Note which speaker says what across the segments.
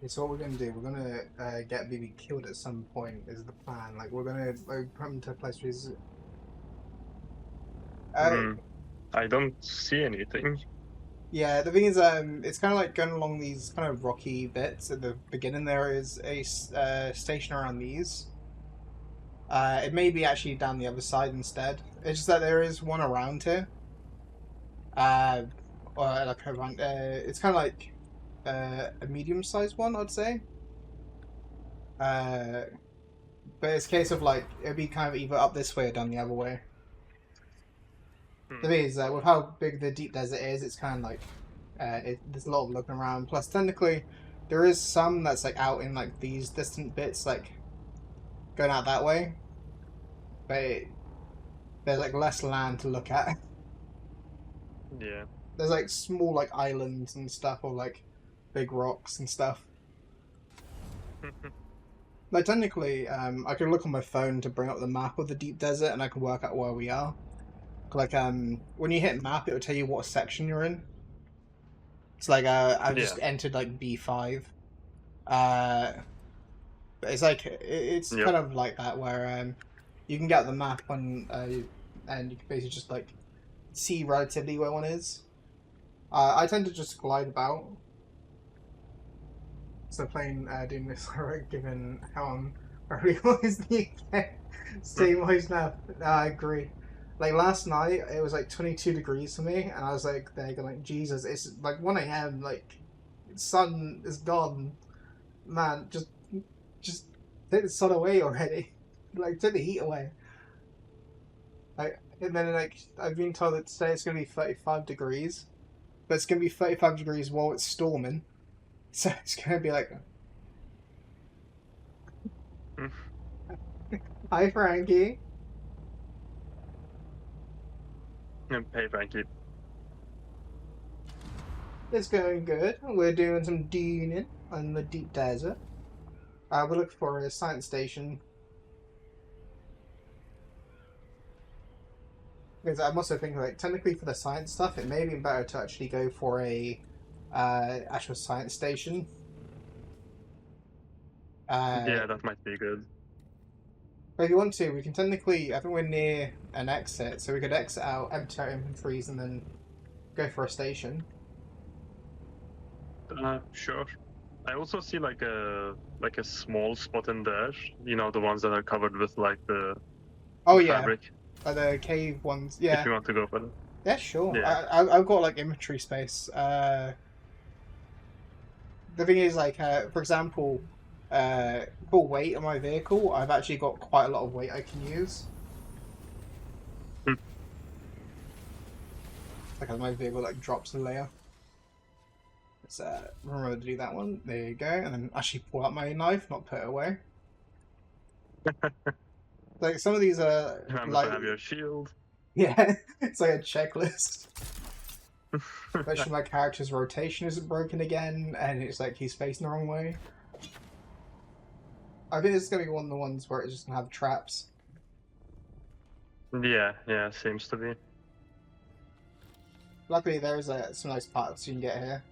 Speaker 1: So what we're gonna do, we're gonna get BB killed at some point is the plan. Like we're gonna put him to a place where he's
Speaker 2: Hmm. I don't see anything.
Speaker 1: yeah, the thing is it's kind of like going along these kind of rocky bits at the beginning. There is a station around these. It may be actually down the other side instead. It's just that there is one around here. Uh, or like around. It's kind of like a medium-sized one, I'd say. Uh, but it's a case of like it'd be kind of either up this way or down the other way. The
Speaker 2: Hmm.
Speaker 1: thing is, with how big the deep desert is, it's kind of like there's a lot of looking around. Plus, technically, there is some that's like out in like these distant bits, like going out that way. But there's like less land to look at.
Speaker 2: Yeah.
Speaker 1: There's like small like islands and stuff, or like big rocks and stuff. Like technically, I can look on my phone to bring up the map of the deep desert, and I can work out where we are. Like when you hit map, it will tell you what section you're in. It's like I've
Speaker 2: Yeah.
Speaker 1: just entered like B5. Uh, but it's like it's
Speaker 2: Yep.
Speaker 1: kind of like that where you can get the map on and you can basically just like see relatively where one is. I tend to just glide about. So playing Dune this given how I realised the same ways now. I agree. Like last night, it was like 22 degrees for me, and I was like, there, going like, Jesus, it's like 1 a.m. Like, sun is gone, man. Just take the sun away already. Like, take the heat away. Like, and then like I've been told that today it's gonna be 35 degrees, but it's gonna be 35 degrees while it's storming. So it's gonna be like, hi Frankie.
Speaker 2: Hey, Frankie.
Speaker 1: It's going good. We're doing some duning on the deep desert. We're looking for a science station. Because I'm also thinking, like, technically for the science stuff, it may be better to actually go for a actual science station. Uh,
Speaker 2: Yeah, that might be good.
Speaker 1: but if you want to, we can technically. I think we're near an exit, so we could exit out, empty our inventories, and then go for a station.
Speaker 2: Sure. I also see like a small spot in there. You know, the ones that are covered with like the
Speaker 1: Oh yeah,
Speaker 2: fabric.
Speaker 1: the cave ones.
Speaker 2: If
Speaker 1: Yeah,
Speaker 2: you want to go for them.
Speaker 1: yeah, sure.
Speaker 2: Yeah.
Speaker 1: I've got like inventory space. The thing is, like, for example, for weight on my vehicle, I've actually got quite a lot of weight I can use.
Speaker 2: Hmm.
Speaker 1: Like, as my vehicle like drops a layer. Let's remember to do that one. There you go, and then actually pull out my knife, not put it away. Like some of these are
Speaker 2: Remember to
Speaker 1: like,
Speaker 2: have your shield.
Speaker 1: yeah, it's like a checklist. Make sure my character's rotation isn't broken again, and it's like he's facing the wrong way. I think this is gonna be one of the ones where it's just gonna have traps.
Speaker 2: Yeah, yeah, seems to be.
Speaker 1: Luckily, there is some nice parts you can get here.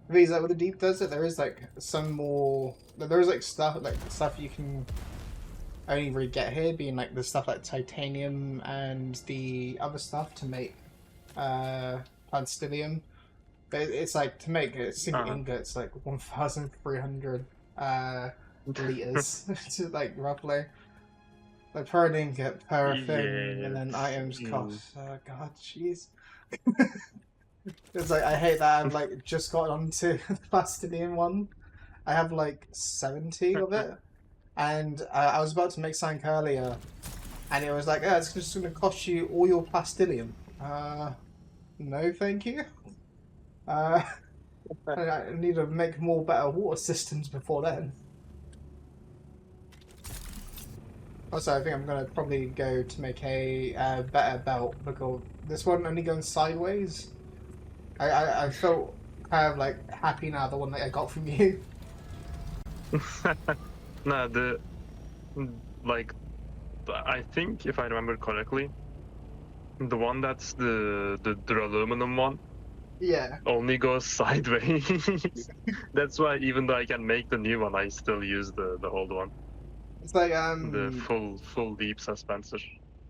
Speaker 1: These like with the deep desert, there is like some more. There is like stuff you can only really get here, being like the stuff like titanium and the other stuff to make plastidium. But it's like to make a single
Speaker 2: Uh-huh.
Speaker 1: ingot, it's like 1,300 liters, like roughly. Like per ingot per thing, and then
Speaker 2: Yes.
Speaker 1: items
Speaker 2: Mm.
Speaker 1: cost. God, jeez. It's like I hate that I've like just got onto the Plastinian one. I have like 70 of it, and I was about to make something earlier, and it was like, "Yeah, it's just going to cost you all your plastilium." No, thank you. Uh, I need to make more better water systems before then. Also, I think I'm gonna probably go to make a better belt because this one only going sideways. I felt kind of like happy now the one that I got from you.
Speaker 2: No, like I think if I remember correctly, the one that's the aluminum one.
Speaker 1: Yeah.
Speaker 2: only goes sideways. That's why even though I can make the new one, I still use the old one.
Speaker 1: It's like
Speaker 2: The full deep suspensor.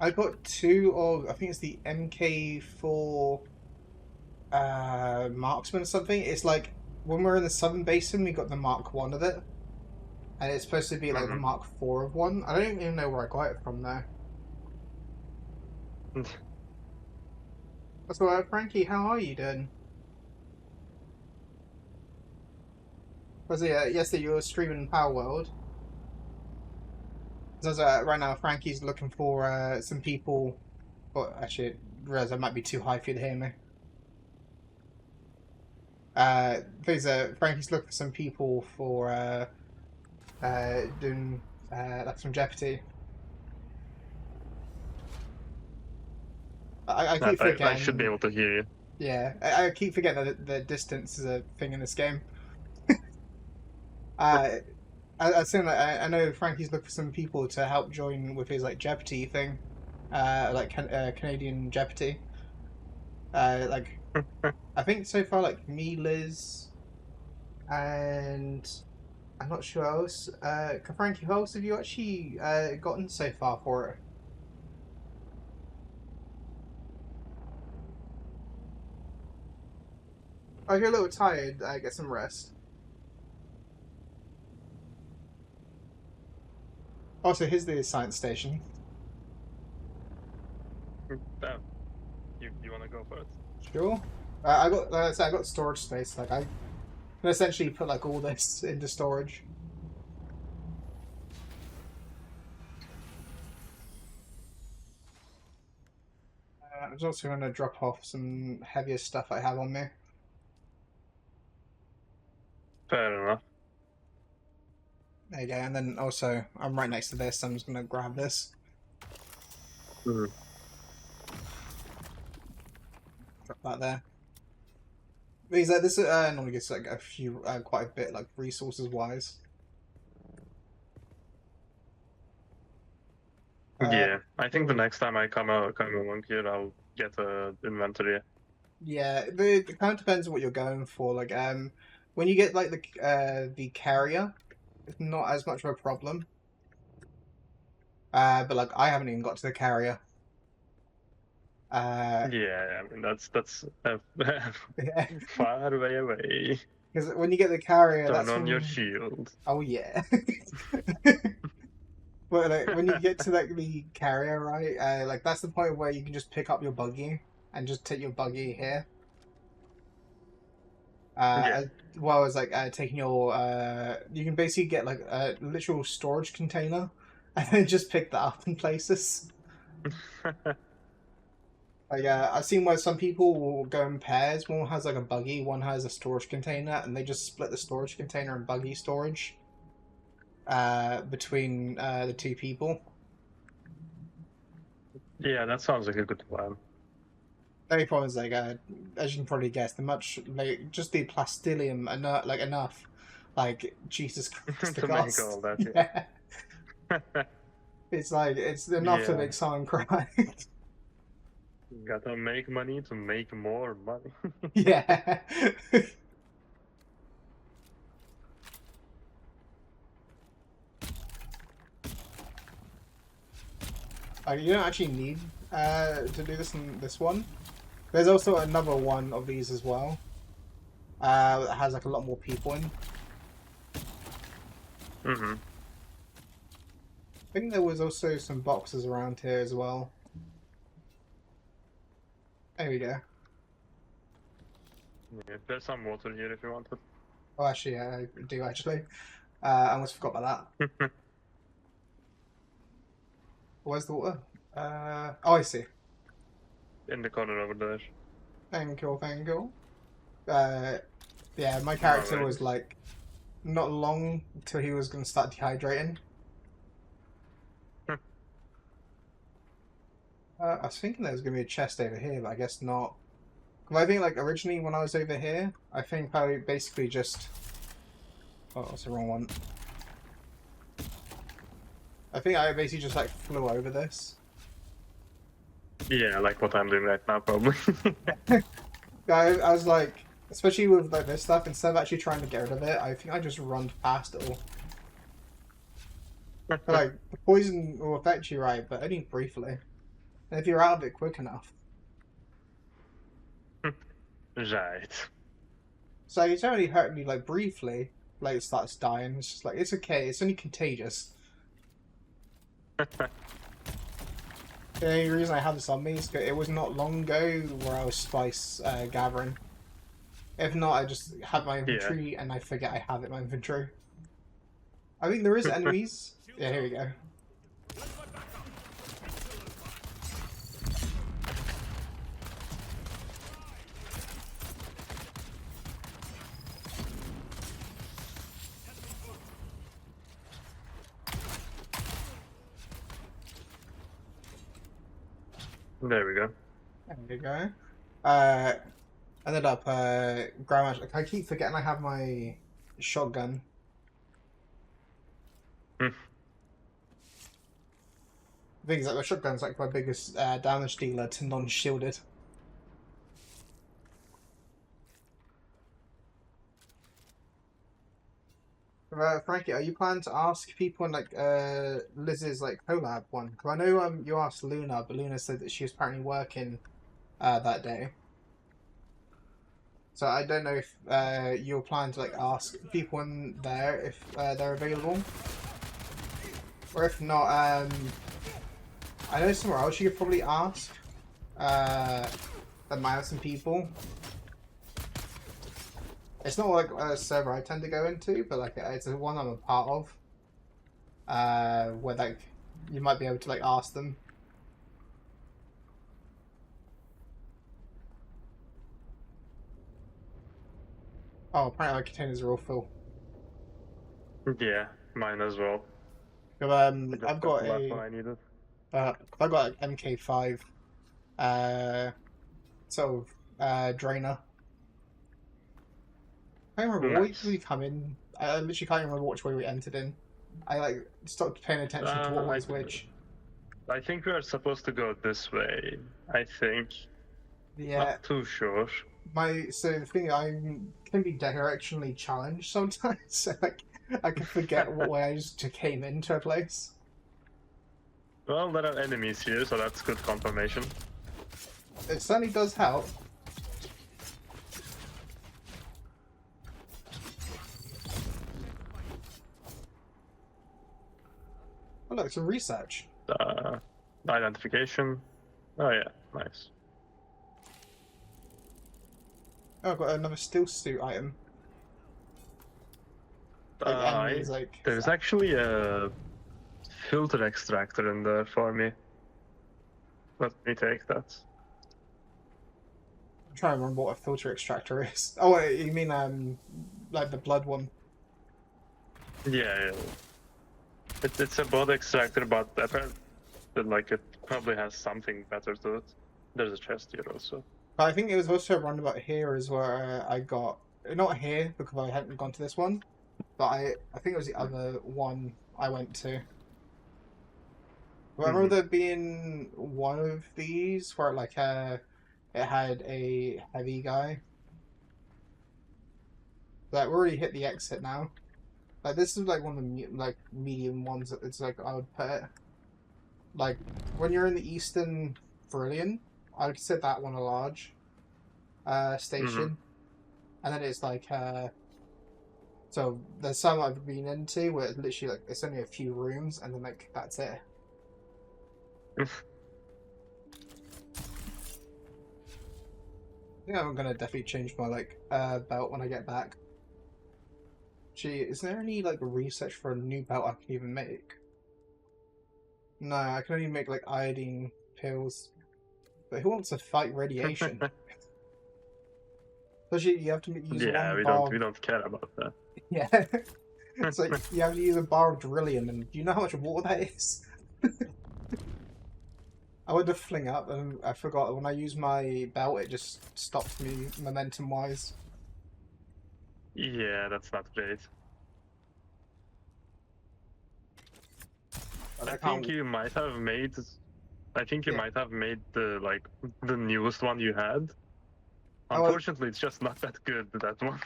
Speaker 1: I got two of, I think it's the MK4 marksman or something. It's like when we're in the southern basin, we got the Mark 1 of it. And it's supposed to be like the
Speaker 2: Hmm.
Speaker 1: Mark 4 of one. I don't even know where I got it from though. So Frankie, how are you doing? Was it yesterday you were streaming Power World? So right now Frankie's looking for some people. But actually, I realize that might be too high for you to hear me. Please, Frankie's looking for some people for doing like some Jeopardy. I keep
Speaker 2: I should be
Speaker 1: forgetting.
Speaker 2: able to hear you.
Speaker 1: Yeah, I keep forgetting that the distance is a thing in this game. Uh, I saying that I know Frankie's looking for some people to help join with his like Jeopardy thing, like Canadian Jeopardy. Like I think so far like me, Liz, and I'm not sure who else. Frankie, who else have you actually gotten so far for it? Oh, you're a little tired. Get some rest. Also, here's the science station.
Speaker 2: Damn. You wanna go first?
Speaker 1: Sure. I got storage space. Like I can essentially put like all this into storage. I was also going to drop off some heavier stuff I have on me.
Speaker 2: Fair enough.
Speaker 1: There you go. And then also, I'm right next to this. So I'm just going to grab this.
Speaker 2: Mhm.
Speaker 1: Drop that there. Because this normally gets like a few, quite a bit, like resources wise.
Speaker 2: Yeah, I think the
Speaker 1: Oh,
Speaker 2: next time I come along here, I'll get a inventory.
Speaker 1: yeah, it kind of depends on what you're going for. Like, when you get like the carrier, it's not as much of a problem. But like, I haven't even got to the carrier. Uh,
Speaker 2: Yeah, I mean that's
Speaker 1: yeah,
Speaker 2: far away.
Speaker 1: because when you get the carrier,
Speaker 2: Turn
Speaker 1: that's
Speaker 2: on your
Speaker 1: when.
Speaker 2: shield.
Speaker 1: Oh yeah. But like, when you get to like the carrier, right? Like that's the point where you can just pick up your buggy and just take your buggy here.
Speaker 2: Yeah.
Speaker 1: As well as like taking your you can basically get like a literal storage container and then just pick that up in places. Like I've seen where some people will go in pairs. One has like a buggy, one has a storage container, and they just split the storage container and buggy storage between the two people.
Speaker 2: Yeah, that sounds like a good plan.
Speaker 1: The only problem is like as you can probably guess, the much like just the plastilium enough like enough. Like Jesus Christ, the
Speaker 2: To make
Speaker 1: cost.
Speaker 2: all that,
Speaker 1: Yeah,
Speaker 2: yeah.
Speaker 1: it's like it's enough to
Speaker 2: Yeah,
Speaker 1: make someone cry.
Speaker 2: gotta make money to make more money.
Speaker 1: Yeah. You don't actually need to do this in this one. There's also another one of these as well. That has like a lot more people in.
Speaker 2: Hmm.
Speaker 1: I think there was also some boxes around here as well. There we go.
Speaker 2: Yeah, there's some water here if you want
Speaker 1: Oh, actually, yeah, I do actually. I almost forgot about that.
Speaker 2: it.
Speaker 1: Where's the water? Oh, I see.
Speaker 2: In the corner over there.
Speaker 1: Thank you, thank you. Uh, yeah, my
Speaker 2: No
Speaker 1: character was
Speaker 2: worries.
Speaker 1: like not long till he was going to start dehydrating. I was thinking there was going to be a chest over here, but I guess not. 'Cause I think like originally when I was over here, I think I basically just. Oh, that's the wrong one. I think I basically just like flew over this.
Speaker 2: Yeah, like what I'm doing right now, probably.
Speaker 1: I was like, especially with like this stuff, instead of actually trying to get rid of it, I think I just run past it all. But like, the poison will affect you, right? But only briefly. And if you're out of it quick enough.
Speaker 2: Right.
Speaker 1: So it's only hurt me like briefly, like it starts dying. It's just like, it's okay, it's only contagious. The only reason I have this on me is because it was not long ago where I was spice gathering. If not, I just have my
Speaker 2: Yeah.
Speaker 1: inventory and I forget I have it in my inventory. I think there is enemies. Yeah, here we go.
Speaker 2: There we go.
Speaker 1: There we go. Ended up grabbing. I keep forgetting I have my shotgun.
Speaker 2: Hmm.
Speaker 1: The thing is, like, the shotgun's like my biggest damage dealer to non-shielded. Frankie, are you planning to ask people in like Liz's like collab one? Because I know you asked Luna, but Luna said that she was apparently working that day. So I don't know if you're planning to like ask people in there if they're available, or if not, I know somewhere else you could probably ask. That might have some people. It's not like a server I tend to go into, but like it's a one I'm a part of. Where like you might be able to like ask them. Oh, apparently my containers are all full.
Speaker 2: Yeah, mine as well.
Speaker 1: So,
Speaker 2: I just
Speaker 1: I've
Speaker 2: got
Speaker 1: got
Speaker 2: the last one
Speaker 1: a
Speaker 2: I needed.
Speaker 1: I've got an MK5 sort of drainer. I can't remember which way we
Speaker 2: Nice.
Speaker 1: come in. I literally can't remember which way we entered in. I like stopped paying attention to what
Speaker 2: I
Speaker 1: was which.
Speaker 2: I think we are supposed to go this way. I think.
Speaker 1: Yeah,
Speaker 2: Not too sure.
Speaker 1: so the thing I can be directionally challenged sometimes. So like I can forget what way I just came into a place.
Speaker 2: Well, there are enemies here, so that's good confirmation.
Speaker 1: It certainly does help. Oh look, it's a research.
Speaker 2: Identification. Oh yeah, nice.
Speaker 1: Oh, I've got another stillsuit item. Like enemies, like
Speaker 2: There's actually a filter extractor in there for me. Let me take that.
Speaker 1: I'm trying to remember what a filter extractor is. Oh, wait, you mean like the blood one?
Speaker 2: Yeah. It's a blood extractor, but apparently, like, it probably has something better to it. There's a chest here also.
Speaker 1: But I think it was also a roundabout here is where I got not here because I hadn't gone to this one, but I think it was the other one I went to. But I remember there being one of these where like it had a heavy guy. Like we already hit the exit now. Like this is like one of the like medium ones. It's like I would put it. Like when you're in the Eastern Viridian, I would consider that one a large station, and then it's like so there's some I've been into where it's literally like it's only a few rooms, and then like that's it. I think I'm gonna definitely change my like belt when I get back. Gee, is there any like research for a new belt I can even make? No, I can only make like iodine pills. But who wants to fight radiation? Especially you have to use
Speaker 2: Yeah,
Speaker 1: one
Speaker 2: we
Speaker 1: bar.
Speaker 2: don't care about that.
Speaker 1: Yeah, it's like you have to use a bar of beryllium, and do you know how much water that is? I went to fling up, and I forgot when I use my belt, it just stops me momentum-wise.
Speaker 2: Yeah, that's not great.
Speaker 1: But
Speaker 2: I
Speaker 1: I
Speaker 2: think
Speaker 1: can't.
Speaker 2: you might have made. I think you
Speaker 1: Yeah.
Speaker 2: might have made the newest one you had.
Speaker 1: Oh,
Speaker 2: Unfortunately, it's just not that good, that one.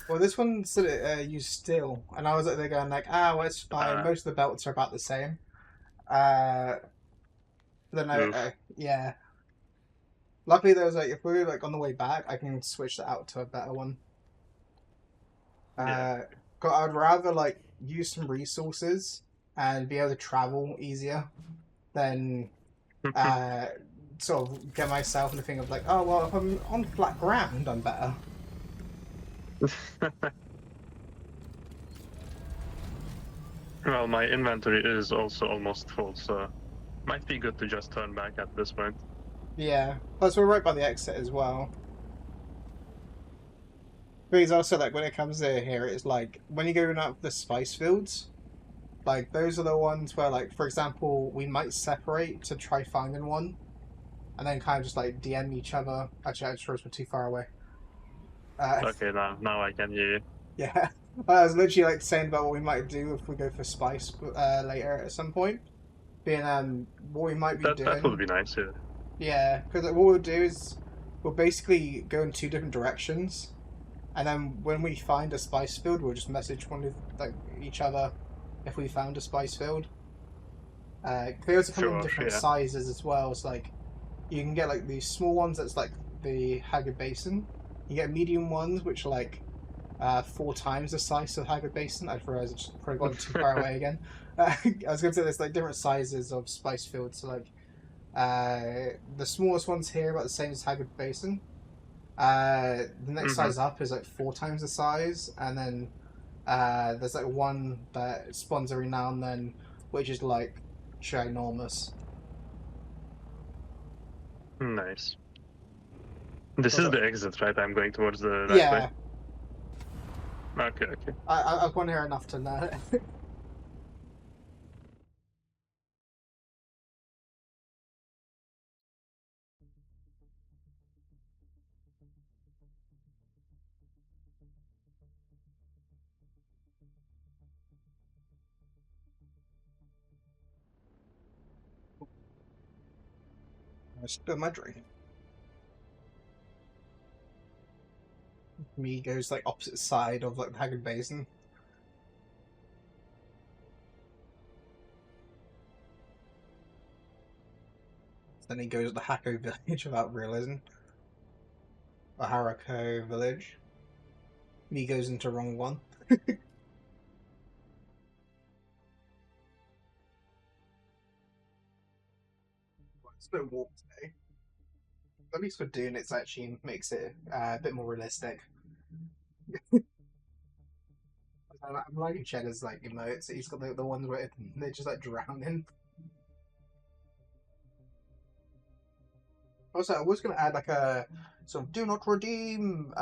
Speaker 1: well, this one said it used still, and I was like, they're going like, ah, well, it's fine.
Speaker 2: uh,
Speaker 1: Most of the belts are about the same. Uh, then
Speaker 2: Oof.
Speaker 1: yeah. Luckily, there was like, if we were like on the way back, I can switch that out to a better one.
Speaker 2: Yeah.
Speaker 1: Uh, 'Cause I'd rather like use some resources and be able to travel easier than uh sort of get myself in the thing of like, oh well, if I'm on flat ground, I'm better.
Speaker 2: Well, my inventory is also almost full, so might be good to just turn back at this point.
Speaker 1: Yeah. Plus, we're right by the exit as well. Because also, like, when it comes to here, it's like, when you go up the spice fields, like, those are the ones where, like, for example, we might separate to try finding one, and then kind of just, like, DM each other. Actually, I just realized we're too far away. Uh,
Speaker 2: Okay, now I can hear you.
Speaker 1: yeah. I was literally, like, saying about what we might do if we go for spice later at some point. Being, what we might be
Speaker 2: That would
Speaker 1: doing.
Speaker 2: be nice, yeah.
Speaker 1: Yeah, because like, what we'll do is we'll basically go in two different directions. And then when we find a spice field, we'll just message one of like each other if we found a spice field. They also come in
Speaker 2: Sure,
Speaker 1: different
Speaker 2: yeah.
Speaker 1: sizes as well. It's like you can get like these small ones that's like the Haggard Basin. You get medium ones which are like 4 times the size of Haggard Basin. I realized I just probably gone too far away again. I was going to say there's like different sizes of spice fields. So like the smallest ones here about the same as Haggard Basin. The next
Speaker 2: hmm
Speaker 1: size up is like 4 times the size, and then there's like one that spawns every now and then, which is like ginormous.
Speaker 2: Nice. This
Speaker 1: So it's
Speaker 2: is
Speaker 1: like,
Speaker 2: the exit, right? I'm going towards the right way.
Speaker 1: yeah,
Speaker 2: Okay, okay.
Speaker 1: I've gone here enough to know it. I spill my drink. Me goes like opposite side of like the Haggard Basin. Then he goes to the Hako village without realizing. The Harako village. Me goes into wrong one. It's a bit warm today. At least for Dune, it's actually makes it a bit more realistic. I'm liking Cheddar's like emotes. He's got the ones where they're just like drowning. Also, I was gonna add like a sort of do not redeem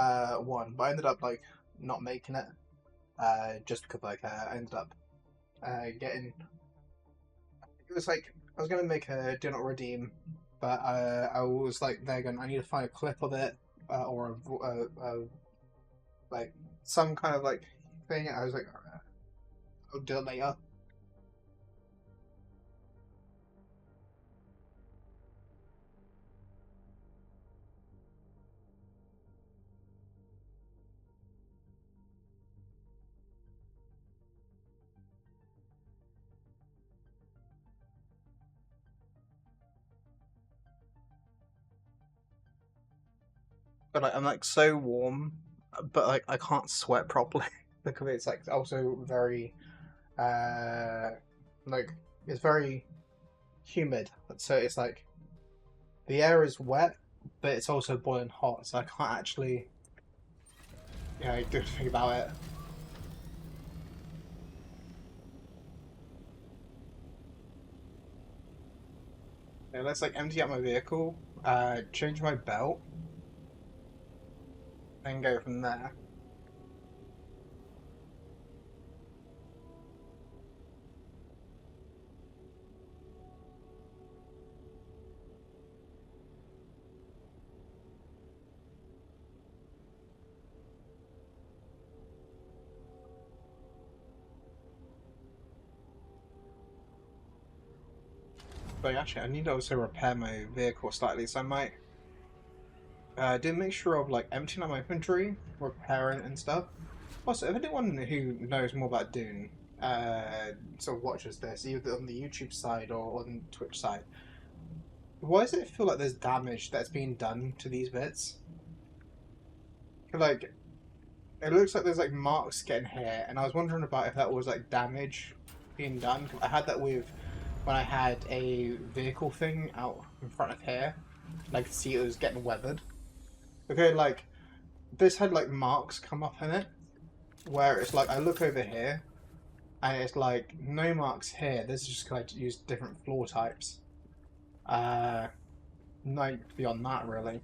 Speaker 1: one, but I ended up like not making it. Just because like I ended up getting. It was like I was gonna make a do not redeem, but I was like there going I need to find a clip of it or like some kind of like thing. I was like I'll do it later. But like, I'm like so warm, but like I can't sweat properly because it's like also very uh like it's very humid. So it's like the air is wet, but it's also boiling hot. So I can't actually do anything about it. Yeah, let's like empty out my vehicle, change my belt, and go from there. But actually, I need to also repair my vehicle slightly, so I might do a mixture of like emptying out my inventory, repairing and stuff. Also, if anyone who knows more about Dune sort of watches this, either on the YouTube side or on the Twitch side, why does it feel like there's damage that's being done to these bits? Like, it looks like there's like marks getting hit, and I was wondering about if that was like damage being done. 'Cause I had that with when I had a vehicle thing out in front of here, and I could see it was getting weathered. Okay, like this had like marks come up in it, where it's like I look over here, and it's like no marks here. This is just kind of use different floor types. Uh, no beyond that really.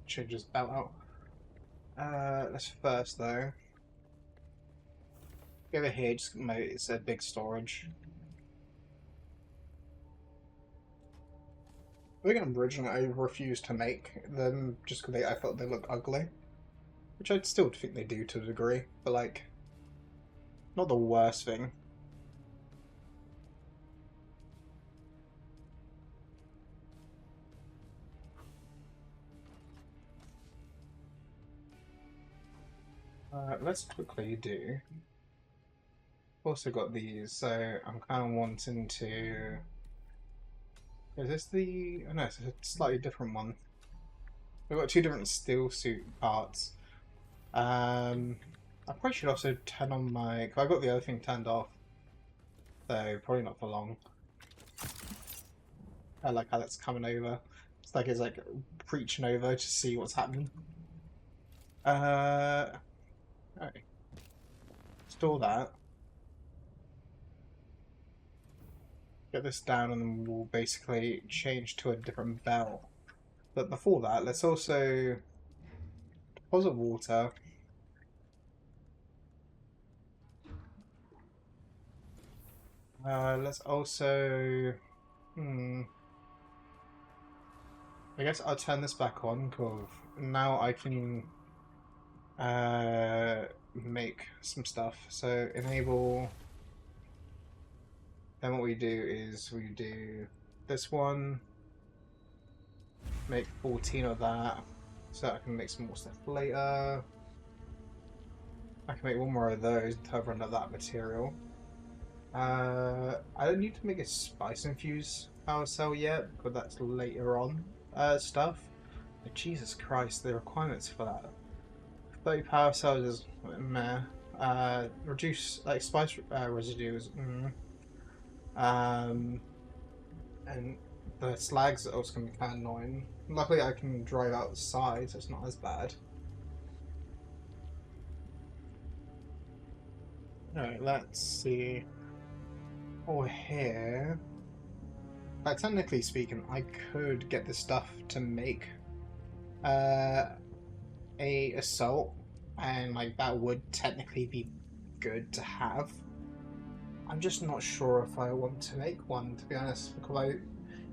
Speaker 1: Change his belt out. Let's first though. Over here, just it's a big storage. I think originally I refused to make them just because I felt they look ugly, which I still think they do to a degree, but like, not the worst thing. Let's quickly do. Also got these, so I'm kind of wanting to. Is this the? Oh no, it's a slightly different one. We've got two different stillsuit parts. I probably should also turn on my. Cause I got the other thing turned off, so probably not for long. I like how that's coming over. It's like preaching over to see what's happening. Alright. Store that. Get this down and then we'll basically change to a different bell. But before that, let's also deposit water. Let's also... I guess I'll turn this back on because now I can make some stuff. So enable... Then what we do is we do this one, make 14 of that, so I can make some more stuff later. I can make one more of those to run out of that material. I don't need to make a spice infused power cell yet, because that's later on stuff. But Jesus Christ, the requirements for that. 30 power cells is meh. Reduce like spice residues. And the slags are also going to be kind of annoying. Luckily I can drive outside, so it's not as bad. Alright, let's see. Oh, here... technically speaking, I could get this stuff to make a assault, and like that would technically be good to have. I'm just not sure if I want to make one, to be honest, because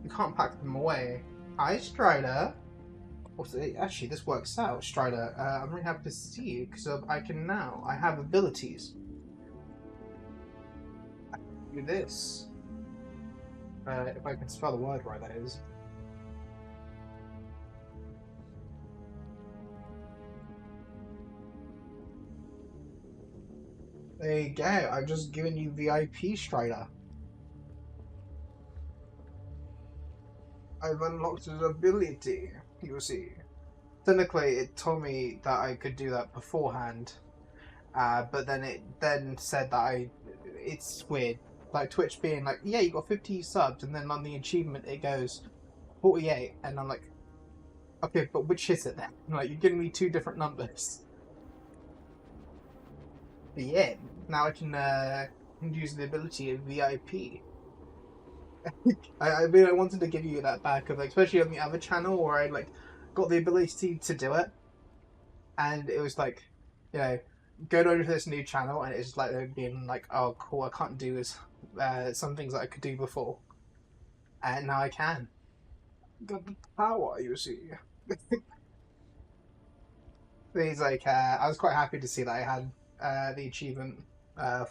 Speaker 1: you can't pack them away. Hi, Strider. Also, actually, this works out, Strider. I'm really happy to see you because I have abilities. I can do this. If I can spell the word right, that is. There you go. I've just given you VIP, Strider. I've unlocked an ability, you see. Technically, it told me that I could do that beforehand, but then it said that it's weird. Like Twitch being like, yeah, you got 50 subs, and then on the achievement it goes 48, and I'm like, okay, but which is it then? Like, you're giving me two different numbers. But yeah, now I can use the ability of VIP. I mean, I wanted to give you that back, of like, especially on the other channel where I like got the ability to do it, and it was like, you know, going over to this new channel, and it's just like they're being like, oh, cool, I can't do this. Some things that I could do before, and now I can. Got the power, you see. He's like, I was quite happy to see that I had the achievement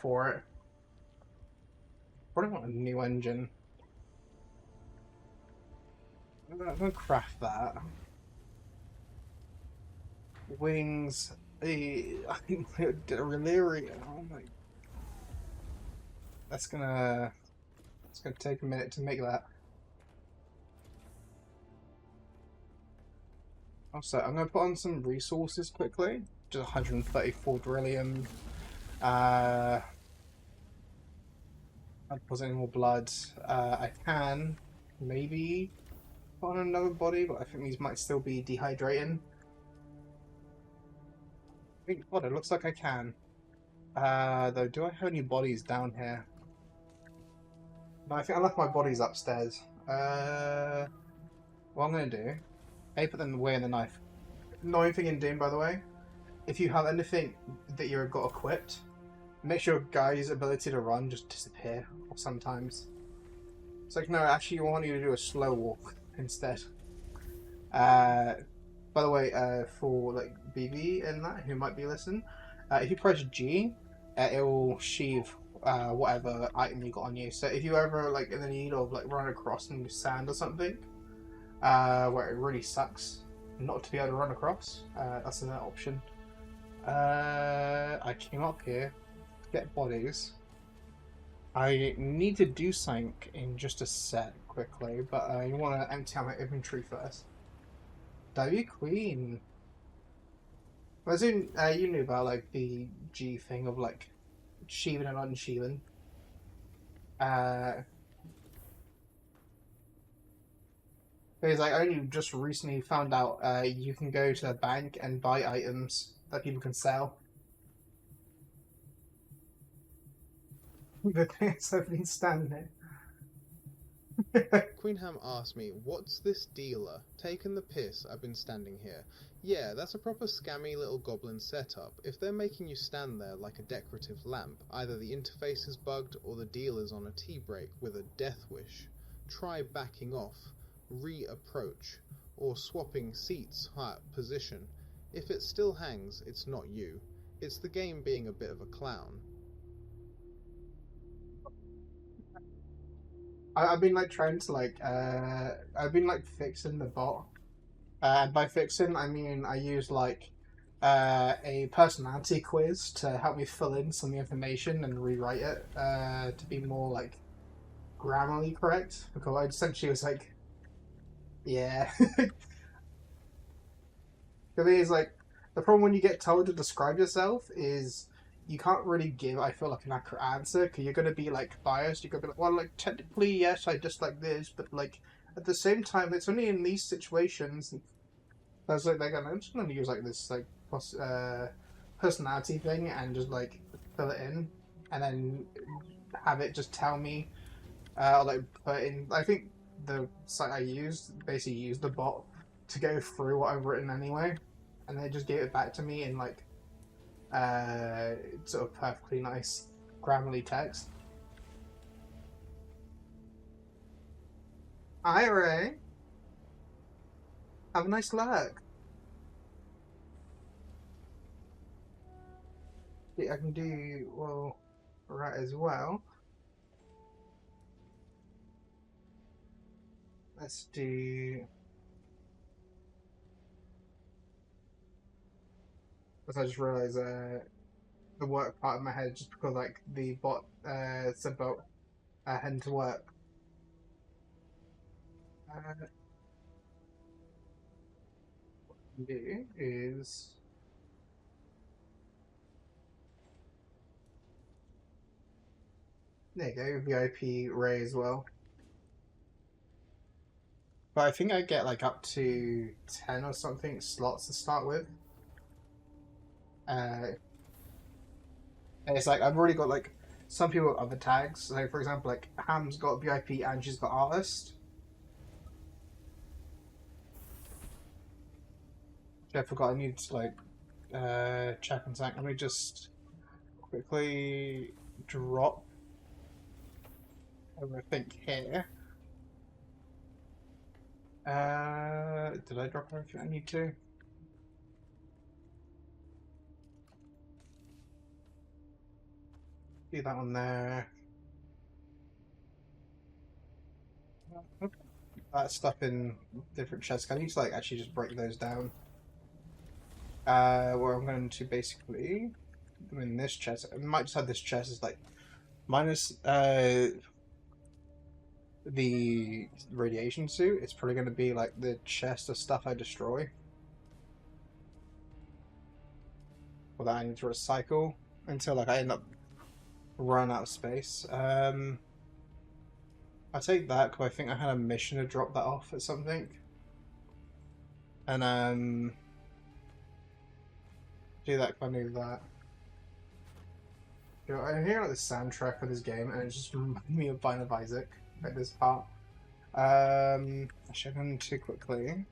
Speaker 1: for it. Probably want a new engine. I'm gonna craft that. Wings. Relirium. Oh my. That's gonna. It's gonna take a minute to make that. Also, I'm gonna put on some resources quickly. Just 134 beryllium. I'll put any more blood. I can maybe put on another body, but I think these might still be dehydrating. God, it looks like I can. Though, do I have any bodies down here? No, I think I left my bodies upstairs. What I'm gonna do, I put them away in the knife. Annoying thing in Dune, by the way, if you have anything that you've got equipped, makes your guy's ability to run just disappear, or sometimes. It's like, no, actually, you want you to do a slow walk instead. Uh, by the way, for like BB and that who might be listening, if you press G, it will sheave whatever item you got on you. So if you ever like in the need of like run across some sand or something, where it really sucks not to be able to run across, that's an option. I came up here to get bodies. I need to do something in just a sec quickly, but I want to empty out my inventory first. W Queen. I assume you knew about like the G thing of like sheeving and unsheeving. Uh, because I only just recently found out you can go to the bank and buy items that people can sell. The things I've been standing there.
Speaker 3: Queenham asked me, "What's this dealer? Taking the piss, I've been standing here." Yeah, that's a proper scammy little goblin setup. If they're making you stand there like a decorative lamp, either the interface is bugged or the dealer's on a tea break with a death wish. Try backing off, re-approach, or swapping seats position. If it still hangs, it's not you. It's the game being a bit of a clown.
Speaker 1: I've been like trying to like I've been like fixing the bot. And by fixing, I mean I use like a personality quiz to help me fill in some of the information and rewrite it to be more like grammarly correct. Because I essentially was like, yeah. The thing is like the problem when you get told to describe yourself is you can't really give, I feel, like an accurate answer because you're gonna be like biased. You're gonna be like, well, like technically yes, I just like this, but like at the same time, it's only in these situations. That's like I'm just gonna use like this like personality thing and just like fill it in, and then have it just tell me, like put in. I think the site I used basically used the bot to go through what I've written anyway, and they just gave it back to me in like sort of perfectly nice grammarly text. Hi Ray, have a nice lurk. I can do well right as well. Let's do. As I just realised the work part of my head just because like the bot said about heading to work. What I can do is there you go, VIP Ray as well. But I think I get like up to 10 or something slots to start with. And it's like I've already got like some people with other tags. So for example, like Ham's got VIP and she's got artist. I forgot I need to like check and saying. Let me just quickly drop everything here. Did I drop everything I need to? Do that one there. Okay. that stuff in different chests. I need to like actually just break those down. Where I'm going to basically, in this chest, I might just have this chest is like minus the radiation suit. It's probably going to be like the chest of stuff I destroy, or that I need to recycle until like I end up running out of space. I take that because I think I had a mission to drop that off at something, and do that because I knew that. You know, I hear like the soundtrack of this game, and it just reminds me of Bind of Isaac, like this part. Actually, I'm going too quickly.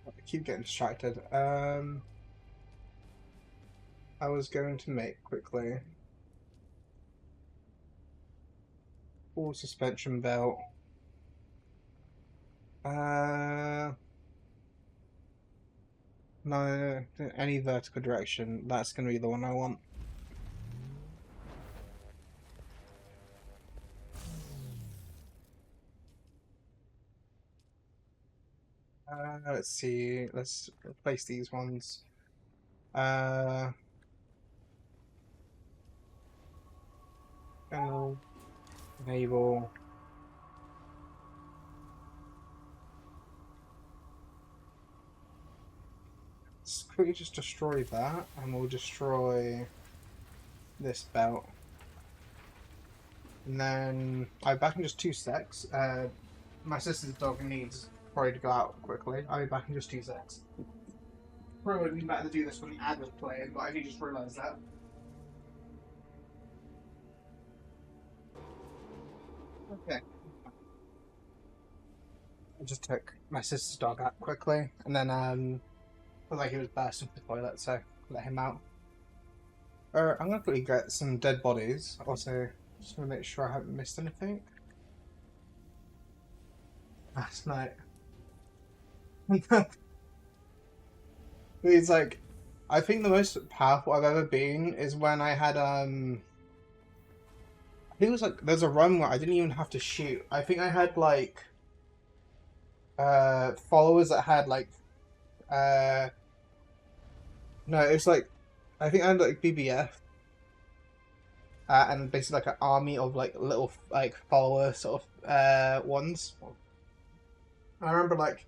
Speaker 1: I keep getting distracted. I was going to make quickly full suspension belt. No, any vertical direction. That's going to be the one I want. Let's see. Let's replace these ones. Enable. Let's quickly just destroy that, and we'll destroy this belt. And then I'll be back in just 2 secs. My sister's dog needs probably to go out quickly. I'll be back in just 2 secs. Probably would be better to do this when the ad was playing, but I only just realised that. Okay. I just took my sister's dog out quickly, and then looked like he was bursting for the toilet, so let him out. I'm gonna quickly get some dead bodies. Also, just want to make sure I haven't missed anything. Last night. It's like, I think the most powerful I've ever been is when I had I think it was like there's a run where I didn't even have to shoot. I think I had like followers that had like no, it was like I think I had like BBF and basically like an army of like little like follower sort of ones. I remember like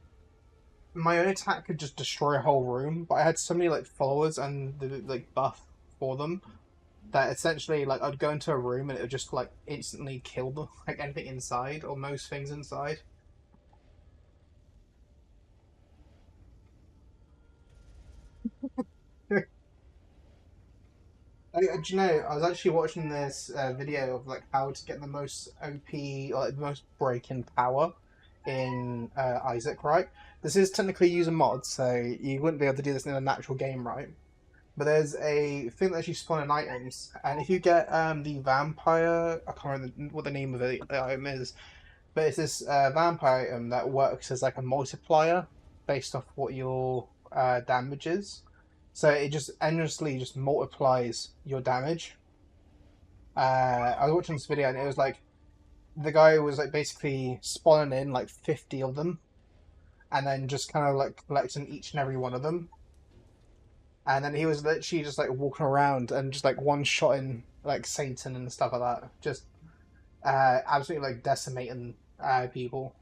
Speaker 1: my own attack could just destroy a whole room, but I had so many like followers and the like buff for them that essentially like I'd go into a room and it would just like instantly kill them, like anything inside or most things inside. Do you know, I was actually watching this video of like how to get the most OP, or like, the most break-in power in Isaac, right? This is technically using mods, so you wouldn't be able to do this in a natural game, right? But there's a thing that actually spawn in items, and if you get the vampire, I can't remember what the name of the item is, but it's this vampire item that works as like a multiplier based off what your damage is. So it just endlessly just multiplies your damage. I was watching this video and it was like the guy was like basically spawning in like 50 of them, and then just kind of like collecting each and every one of them. And then he was literally just like walking around and just like one-shotting like Satan and stuff like that. Just absolutely like decimating people.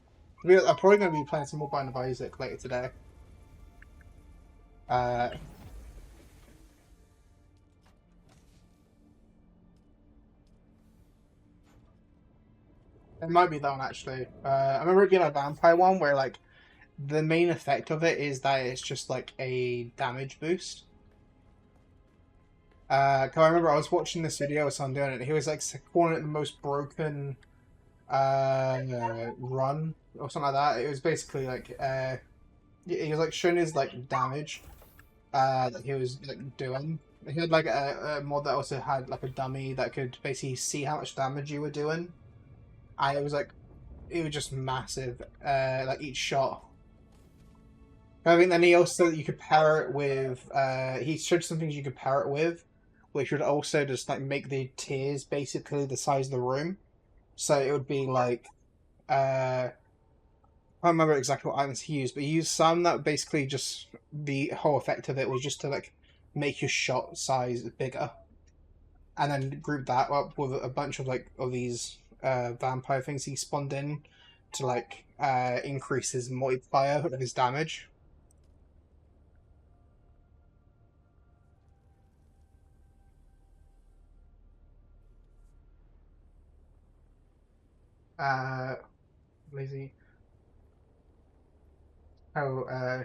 Speaker 1: I'm probably going to be playing some more Bind of Isaac later today. It might be that one actually. I remember it being a vampire one where like the main effect of it is that it's just like a damage boost. Cause I remember I was watching this video of someone doing it. He was like calling it the most broken run or something like that. It was basically like he was like showing his like damage that he was like doing. He had like a mod that also had like a dummy that could basically see how much damage you were doing. And it was just massive, like each shot. I think then he also you could pair it with. He showed some things you could pair it with, which would also just like make the tiers basically the size of the room. So it would be like I don't remember exactly what items he used, but he used some that basically just the whole effect of it was just to like make your shot size bigger, and then group that up with a bunch of like of these vampire things he spawned in to like increase his multiplier of his damage. Uh, Lazy. Oh,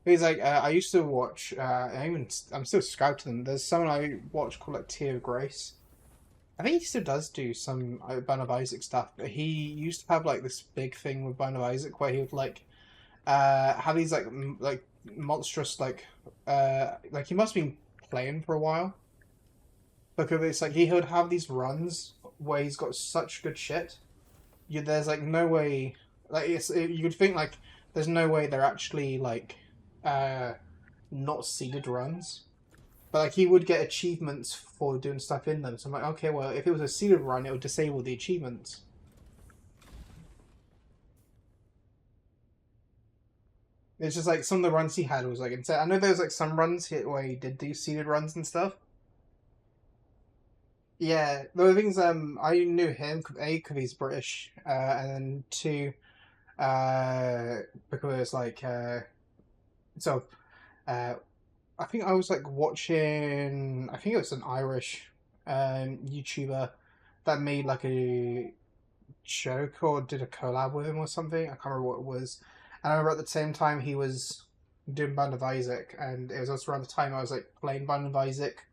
Speaker 1: he's like, I used to watch. I'm still subscribed to them. There's someone I watch called like Tear of Grace. I think he still does do some Band of Isaac stuff, but he used to have like this big thing with Band of Isaac where he would like have these like monstrous like he must have been playing for a while because it's like he would have these runs where he's got such good shit. There's like no way like you could think like there's no way they're actually like uh not seeded runs. But like he would get achievements for doing stuff in them. So I'm like, okay, well, if it was a seeded run, it would disable the achievements. It's just like some of the runs he had was like insane. I know there was like some runs where he did do seeded runs and stuff. Yeah, the things I knew him A because he's British, and then two, uh, because like so uh, I think I was like watching. I think it was an Irish YouTuber that made like a joke or did a collab with him or something. I can't remember what it was. And I remember at the same time he was doing Band of Isaac, and it was also around the time I was like playing Band of Isaac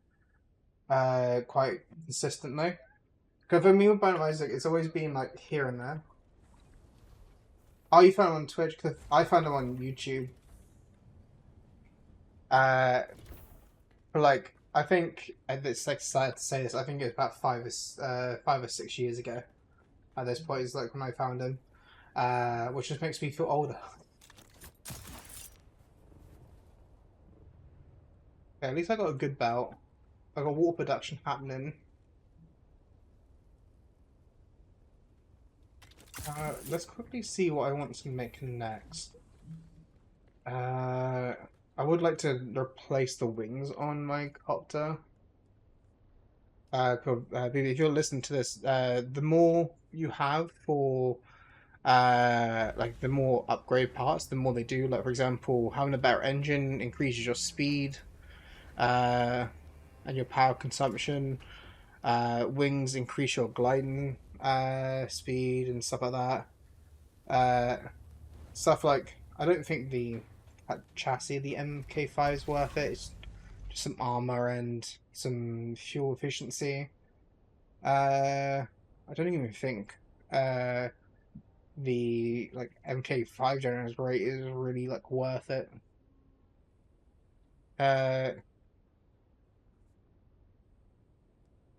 Speaker 1: quite consistently. Because for me with Band of Isaac, it's always been like here and there. Oh, you found him on Twitch? Because I found him on YouTube. Uh, but like I think it's like sad to say this. I think it was about 5 or 6 years ago. At this point, is like when I found him, which just makes me feel older. Okay, at least I got a good belt. I got water production happening. Let's quickly see what I want to make next. I would like to replace the wings on my copter. If you're listening to this, the more you have for like the more upgrade parts, the more they do. Like for example, having a better engine increases your speed, uh, and your power consumption. Wings increase your gliding speed and stuff like that. Stuff like I don't think the chassis, the MK5 is worth it. It's just some armor and some fuel efficiency. I don't even think the like MK5 generators rate is really like worth it. And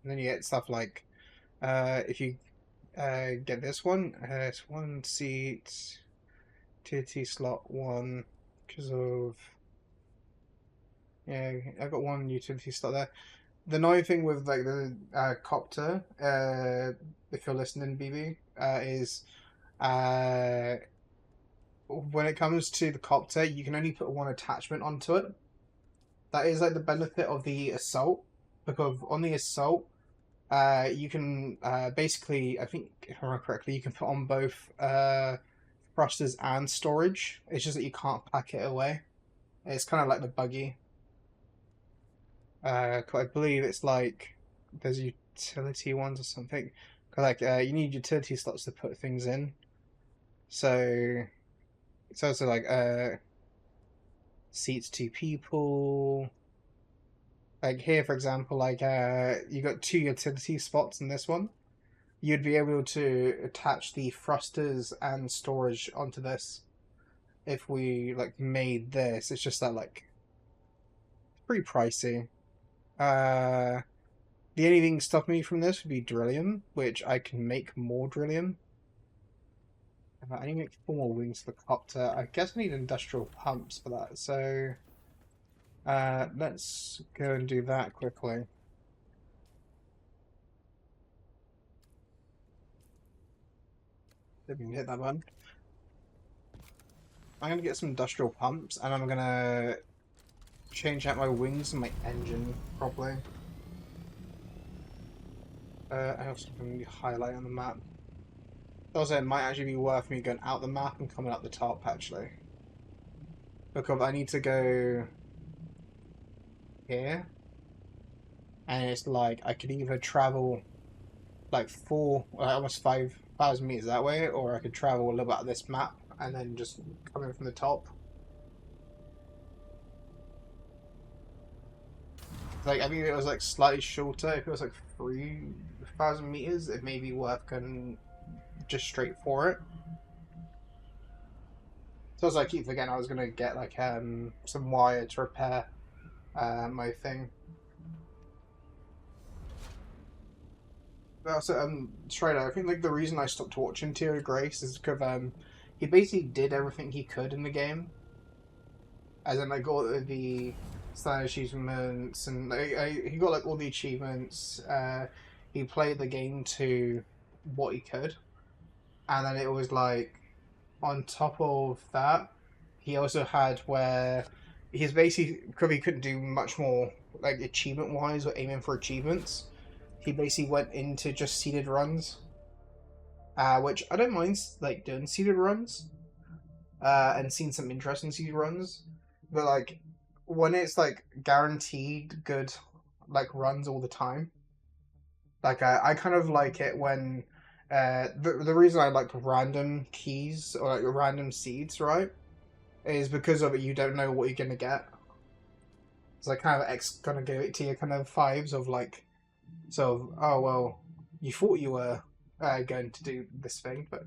Speaker 1: then you get stuff like if you get this one, it's one seat, TT slot one, because of yeah, I got one utility slot there. The annoying thing with like the copter, if you're listening, BB, is uh, when it comes to the copter, you can only put one attachment onto it. That is like the benefit of the assault, because on the assault, you can basically, I think if I remember correctly, you can put on both thrusters and storage. It's just that you can't pack it away. It's kind of like the buggy. I believe it's like there's utility ones or something. Cause like you need utility slots to put things in. So it's also like seats two people. Like here, for example, like you got two utility spots in this one. You'd be able to attach the thrusters and storage onto this. If we like made this, it's just that like pretty pricey. Uh, the only thing stopping me from this would be Drillium, which I can make more Drillium. I need to make 4 more wings for the copter. I guess I need industrial pumps for that, so let's go and do that quickly. Didn't even hit that button. I'm gonna get some industrial pumps, and I'm gonna change out my wings and my engine properly. I have something to highlight on the map. Also, it might actually be worth me going out the map and coming up the top, actually. Because I need to go here. And it's like, I could either travel like almost 5,000 meters that way, or I could travel a little bit of this map and then just come in from the top. Like, I mean, if it was like slightly shorter, if it was like 3,000 meters, it may be worth going just straight for it. So as I keep forgetting, I was gonna get like some wire to repair my thing. But also, straight out, I think like the reason I stopped watching Tear of Grace is because he basically did everything he could in the game, as in like all the standard achievements, and he got like all the achievements. He played the game to what he could, and then it was like on top of that, he also had where he's basically because he couldn't do much more like achievement wise or aiming for achievements. He basically went into just seeded runs, which I don't mind like doing seeded runs, and seeing some interesting seeded runs, but like when it's like guaranteed good like runs all the time, like I kind of like it when the reason I like random keys or like random seeds, right, is because of it you don't know what you're gonna get. It's like kind of gonna give it to you kind of vibes of like, so oh well, you thought you were going to do this thing, but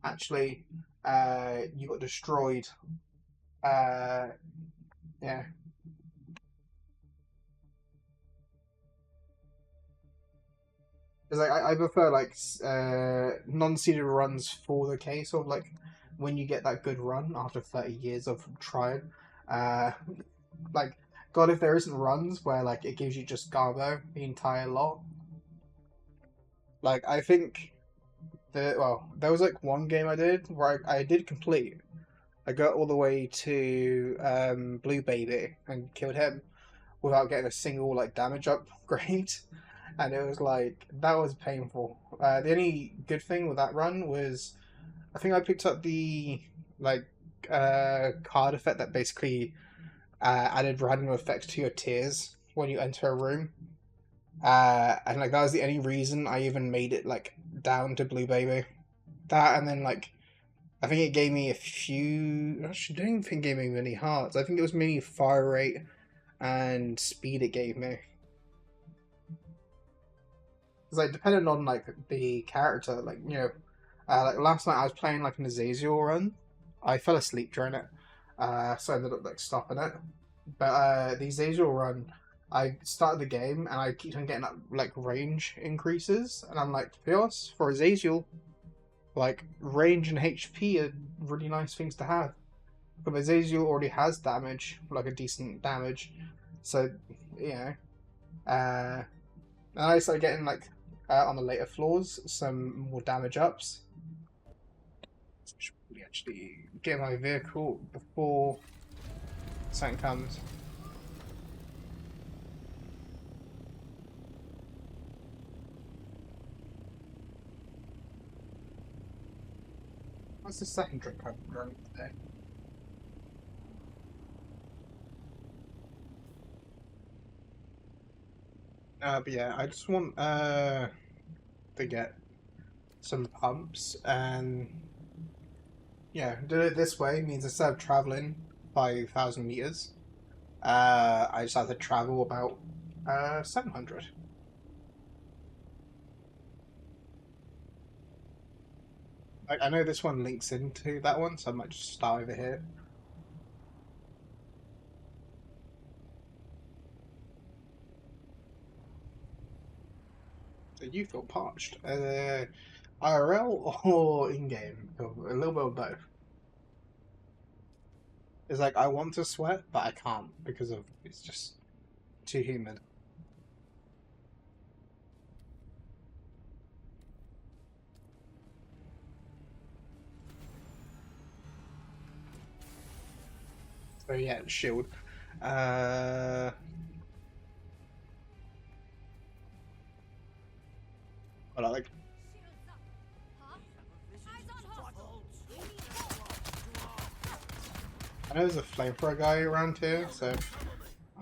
Speaker 1: actually you got destroyed. Yeah. It's like I prefer like non-seeded runs for the case of like when you get that good run after 30 years of trying. Uh, like God, if there isn't runs where like it gives you just Garbo the entire lot. Like I think there was like one game I did where I did complete. I got all the way to Blue Baby and killed him without getting a single like damage upgrade. And it was like that was painful. The only good thing with that run was I think I picked up the like card effect that basically added random effects to your tears when you enter a room. And like that was the only reason I even made it like down to Blue Baby. That and then like I think it gave me a few. Actually, I don't even think it gave me many hearts. I think it was mainly fire rate and speed it gave me. It's like depending on like the character, like like last night I was playing like an Azazel run. I fell asleep during it, so I ended up like stopping it. But the Azazel run, I started the game and I keep on getting that like range increases, and I'm like, to be honest, for Azazel, like range and HP are really nice things to have. But Azazel already has damage, like a decent damage, so you know. And I started getting like on the later floors some more damage ups. So I should probably actually get my vehicle before something comes. What's the second drink I'm running today? But yeah, I just want to get some pumps, and yeah, do it this way means instead of traveling 5,000 meters, I just have to travel about 700. I know this one links into that one, so I might just start over here. So you feel parched. IRL or in-game? A little bit of both. It's like I want to sweat, but I can't because of it's just too humid. So yeah, shield. But I like. I know there's a flamethrower guy around here, so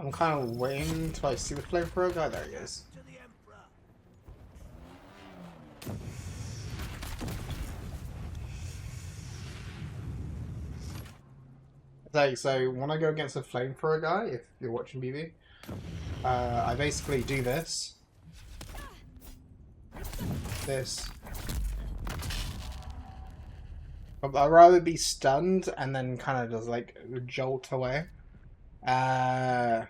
Speaker 1: I'm kind of waiting until I see the flamethrower guy. There he is. So when I go against a flamethrower guy, if you're watching BB, I basically do this. But I'd rather be stunned and then kind of just like jolt away. Then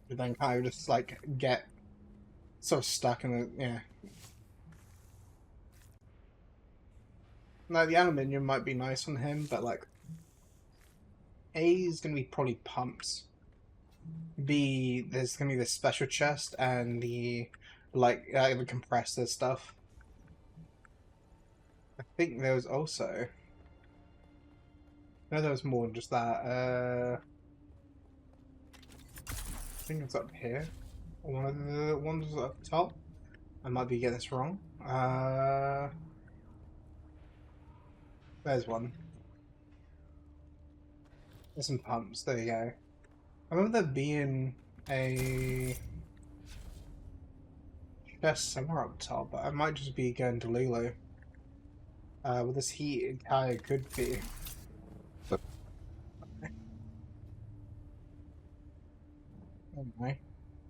Speaker 1: kind of just like get sort of stuck in the, yeah. No, the aluminium might be nice on him, but like A is gonna be probably pumps. B, there's gonna be the special chest and the the compressor stuff. I think there was also. No, there was more than just that. I think it's up here. One of the ones up top. I might be getting this wrong. There's one. There's some pumps. There you go. I remember there being a chest somewhere up top, but I might just be going to Lulu. With this heat, it could be. Anyway.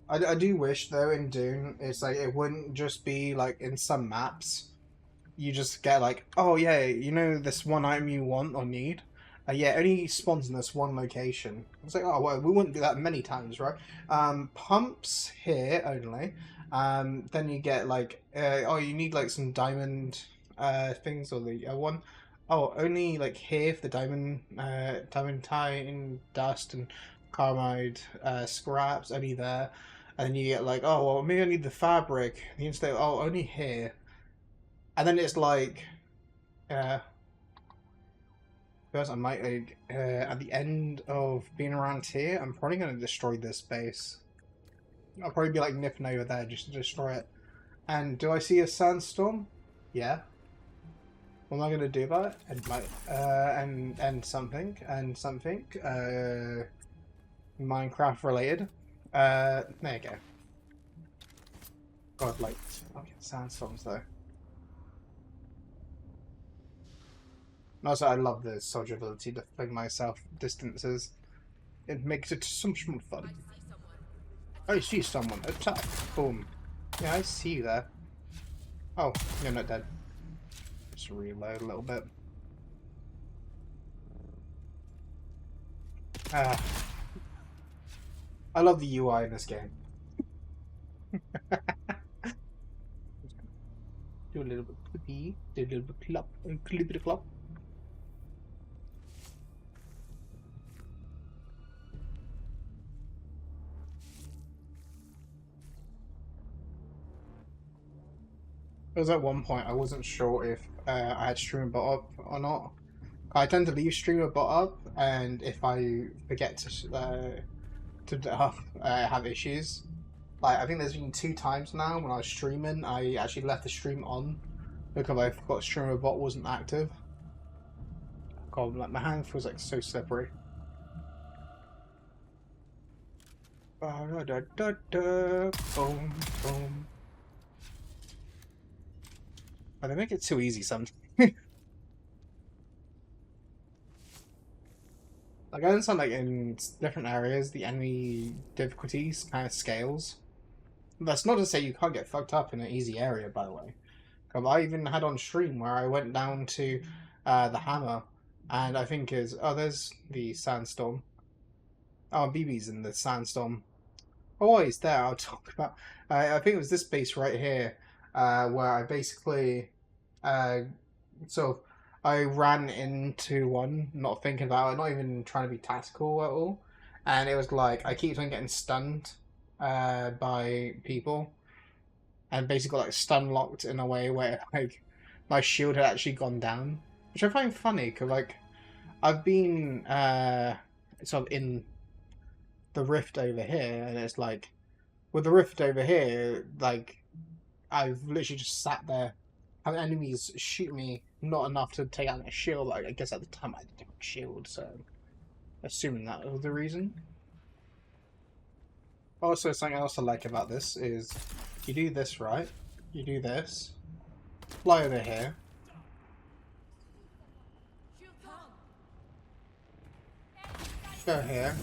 Speaker 1: I do wish though in Dune it's like it wouldn't just be like in some maps you just get like, oh yeah, you know this one item you want or need, yeah, it only spawns in this one location. It's like, oh well, we wouldn't do that many times, right? Pumps here only. Then you get like oh, you need like some diamond things, or the other one. Oh, only like here for the diamond tie dust and carbide scraps, only there. And then you get like, oh well, maybe I need the fabric. And you say, oh, only here. And then it's like, first I might like at the end of being around here, I'm probably gonna destroy this base. I'll probably be like nipping over there just to destroy it. And do I see a sandstorm? Yeah. What am I gonna do about it? And like, and something Minecraft related. There you go. God, like, I'll get sandstorms though. And also, I love the soldier ability to fling myself distances. It makes it so much more fun. I see someone. Attack. Boom. Yeah, I see you there. Oh, you're not dead. Just reload a little bit. I love the UI in this game. Do a little bit clippy, do a little bit clop, and clippity clop. There was at one point I wasn't sure if I had streamer bot up or not. I tend to leave streamer bot up, and if I forget to have issues. Like, I think there's been 2 times now when I was streaming, I actually left the stream on because I forgot streamer bot wasn't active. God, like my hand feels like so slippery. Boom, boom. Oh, they make it too easy sometimes. Like, I understand, like, in different areas, the enemy difficulties kind of scales. That's not to say you can't get fucked up in an easy area, by the way. I even had on stream where I went down to the hammer, and I think is there's the sandstorm. Oh, BB's in the sandstorm. Oh, he's there. I'll talk about. I think it was this base right here, where I basically, I ran into one, not thinking about it, not even trying to be tactical at all, and it was like I keep on getting stunned by people, and basically got like stun locked in a way where like my shield had actually gone down, which I find funny because like I've been sort of in the rift over here, and it's like with the rift over here, like I've literally just sat there having enemies shoot me, not enough to take out my shield. Like I guess at the time I had a different shield, so assuming that was the reason. Also, something else I like about this is you do this right, you do this, fly over here, go here,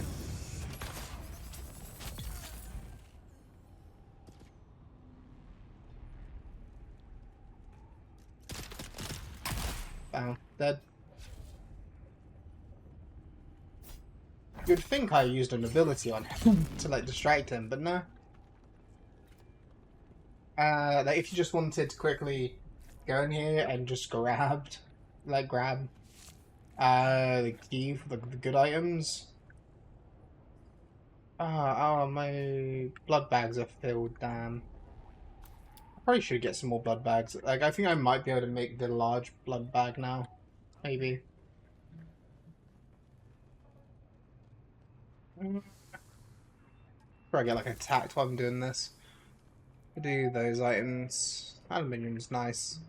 Speaker 1: bam, dead. You'd think I used an ability on him to like distract him, but no. Like if you just wanted to quickly go in here and just grab the key for the good items. Oh, my blood bags are filled, damn. I probably should get some more blood bags. Like, I think I might be able to make the large blood bag now. Maybe. Probably get like attacked while I'm doing this. Do those items. Aluminium's nice.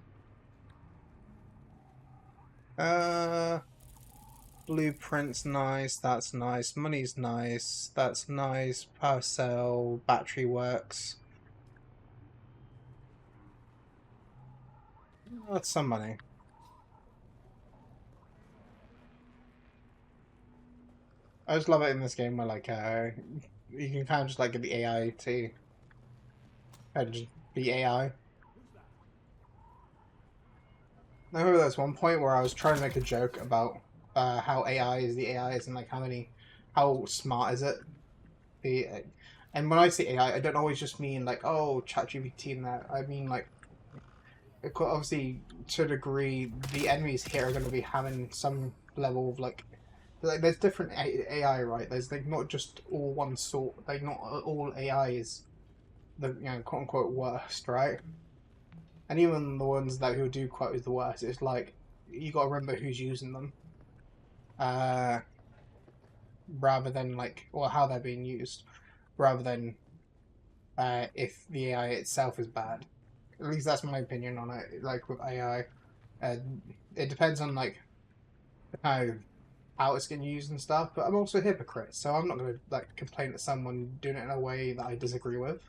Speaker 1: Blueprint's nice, that's nice. Money's nice, that's nice. Power cell, battery works. That's some money. I just love it in this game where like you can kind of just like get the AI to just be AI. I remember there was one point where I was trying to make a joke about how AI is the AI is and like how smart is it? And when I say AI, I don't always just mean like, oh, ChatGPT and that. I mean like, obviously to a degree, the enemies here are going to be having some level of like there's different AI, right? There's like not just all one sort. Like not all AI is the quote unquote worst, right? And even the ones that who do quote as the worst, it's like you got to remember who's using them, rather than like or how they're being used, rather than if the AI itself is bad. At least that's my opinion on it. Like with AI, it depends on like how it's getting used and stuff. But I'm also a hypocrite, so I'm not going to like complain at someone doing it in a way that I disagree with.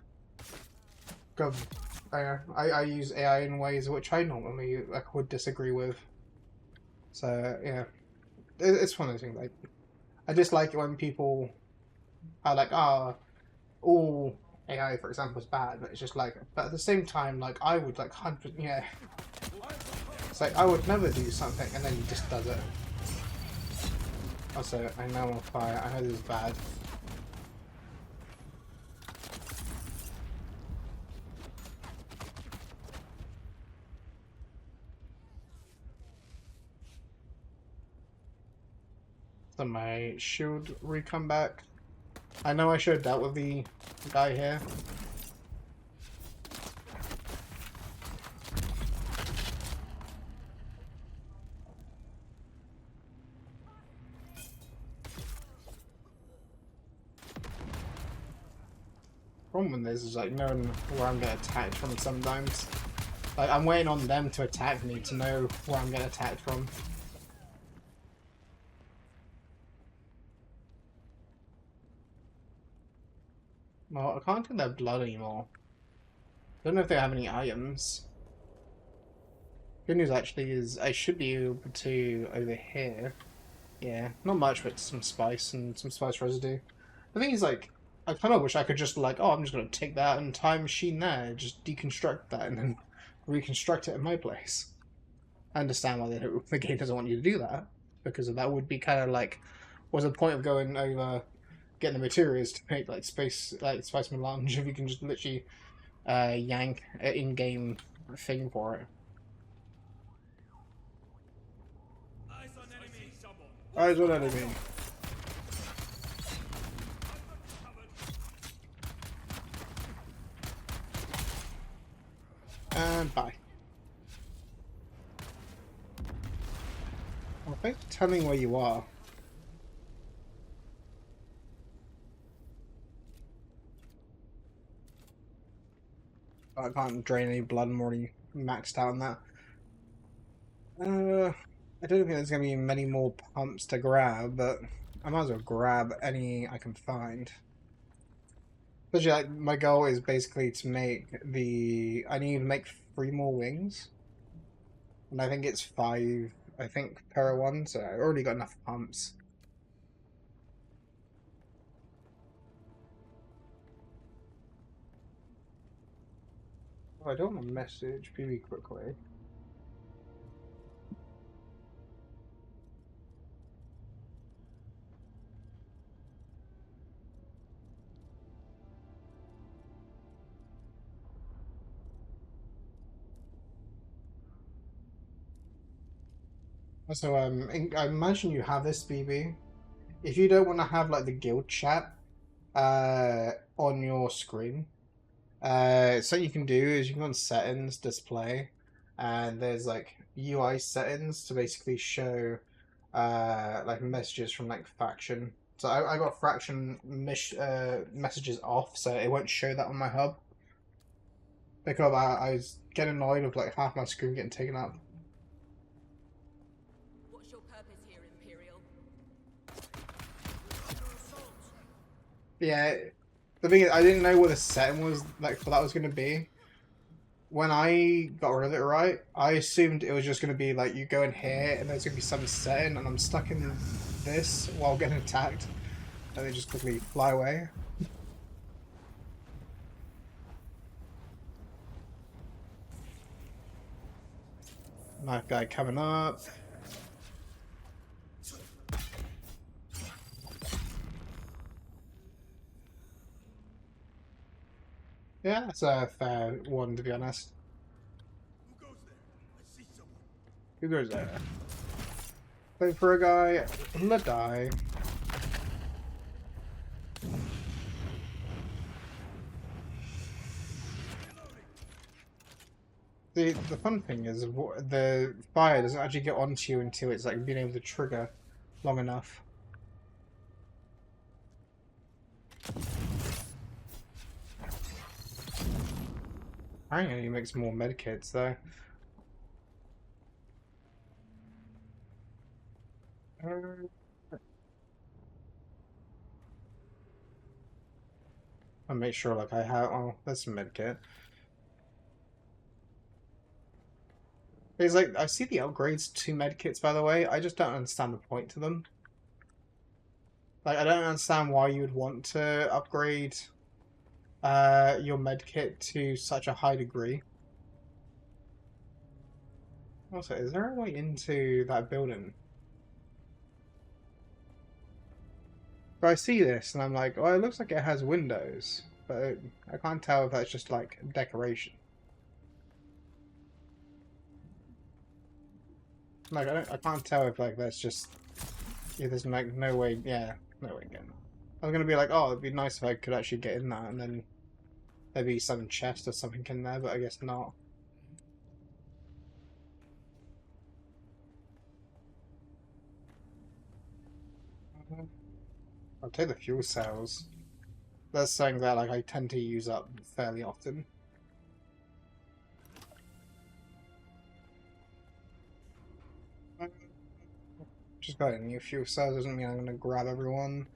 Speaker 1: I use AI in ways which I normally like, would disagree with. So yeah, it's one of those things. Like I just like it when people are like, "Ah, oh, all AI, for example, is bad," but it's just like, but at the same time, like I would like 100, yeah. It's like I would never do something, and then he just does it. Also, I know I'm on fire. I know this is bad. So my shield re-come back. I know I should have dealt with the guy here. Problem with this is like knowing where I'm getting attacked from sometimes. Like I'm waiting on them to attack me to know where I'm getting attacked from. Well, I can't get their blood anymore. Don't know if they have any items. Good news actually is I should be able to over here. Yeah, not much, but some spice and some spice residue. The thing is, like, I kind of wish I could just like, oh, I'm just gonna take that and time machine there, just deconstruct that, and then reconstruct it in my place. I understand why the game doesn't want you to do that, because that would be kind of like, what's the point of going over getting the materials to make like spice melange if you can just literally yank an in-game thing for it. Eyes on enemy. And bye. Well, thanks for telling where you are. I can't drain any blood. I'm already maxed out on that. I don't think there's going to be many more pumps to grab, but I might as well grab any I can find. Especially, like, my goal is basically to make the... I need to make 3 more wings. And I think it's 5, I think, per one, so I've already got enough pumps. Oh, I don't want to message PB quickly. So, I imagine you have this, BB. If you don't want to have, like, the guild chat on your screen, so what you can do is you can go on settings, display, and there's, like, UI settings to basically show, like, messages from, like, faction. So I got faction messages off, so it won't show that on my hub. Because I was getting annoyed with, like, half my screen getting taken up. Yeah, the thing is, I didn't know what the setting was like for that was going to be. When I got rid of it, right, I assumed it was just going to be like you go in here and there's going to be some setting, and I'm stuck in this while getting attacked, and they just quickly fly away. Knife guy coming up. Yeah, that's a fair one, to be honest. Who goes there? Wait for a guy. I'm gonna die. The fun thing is, the fire doesn't actually get onto you until it's like being able to trigger long enough. I think he makes more medkits though. I'll make sure like I have. Oh, that's a medkit. It's like I see the upgrades to medkits, by the way. I just don't understand the point to them. Like I don't understand why you would want to upgrade your medkit to such a high degree. Also, is there a way into that building? But I see this and I'm like, oh, it looks like it has windows, but I can't tell if that's just like decoration. Like I can't tell if like that's just there's like no way. Yeah, no way getting. I was gonna be like, oh, it'd be nice if I could actually get in that, and then there'd be some chest or something in there, but I guess not. I'll take the fuel cells. That's something that like I tend to use up fairly often. Just got a new fuel cells doesn't mean I'm gonna grab everyone.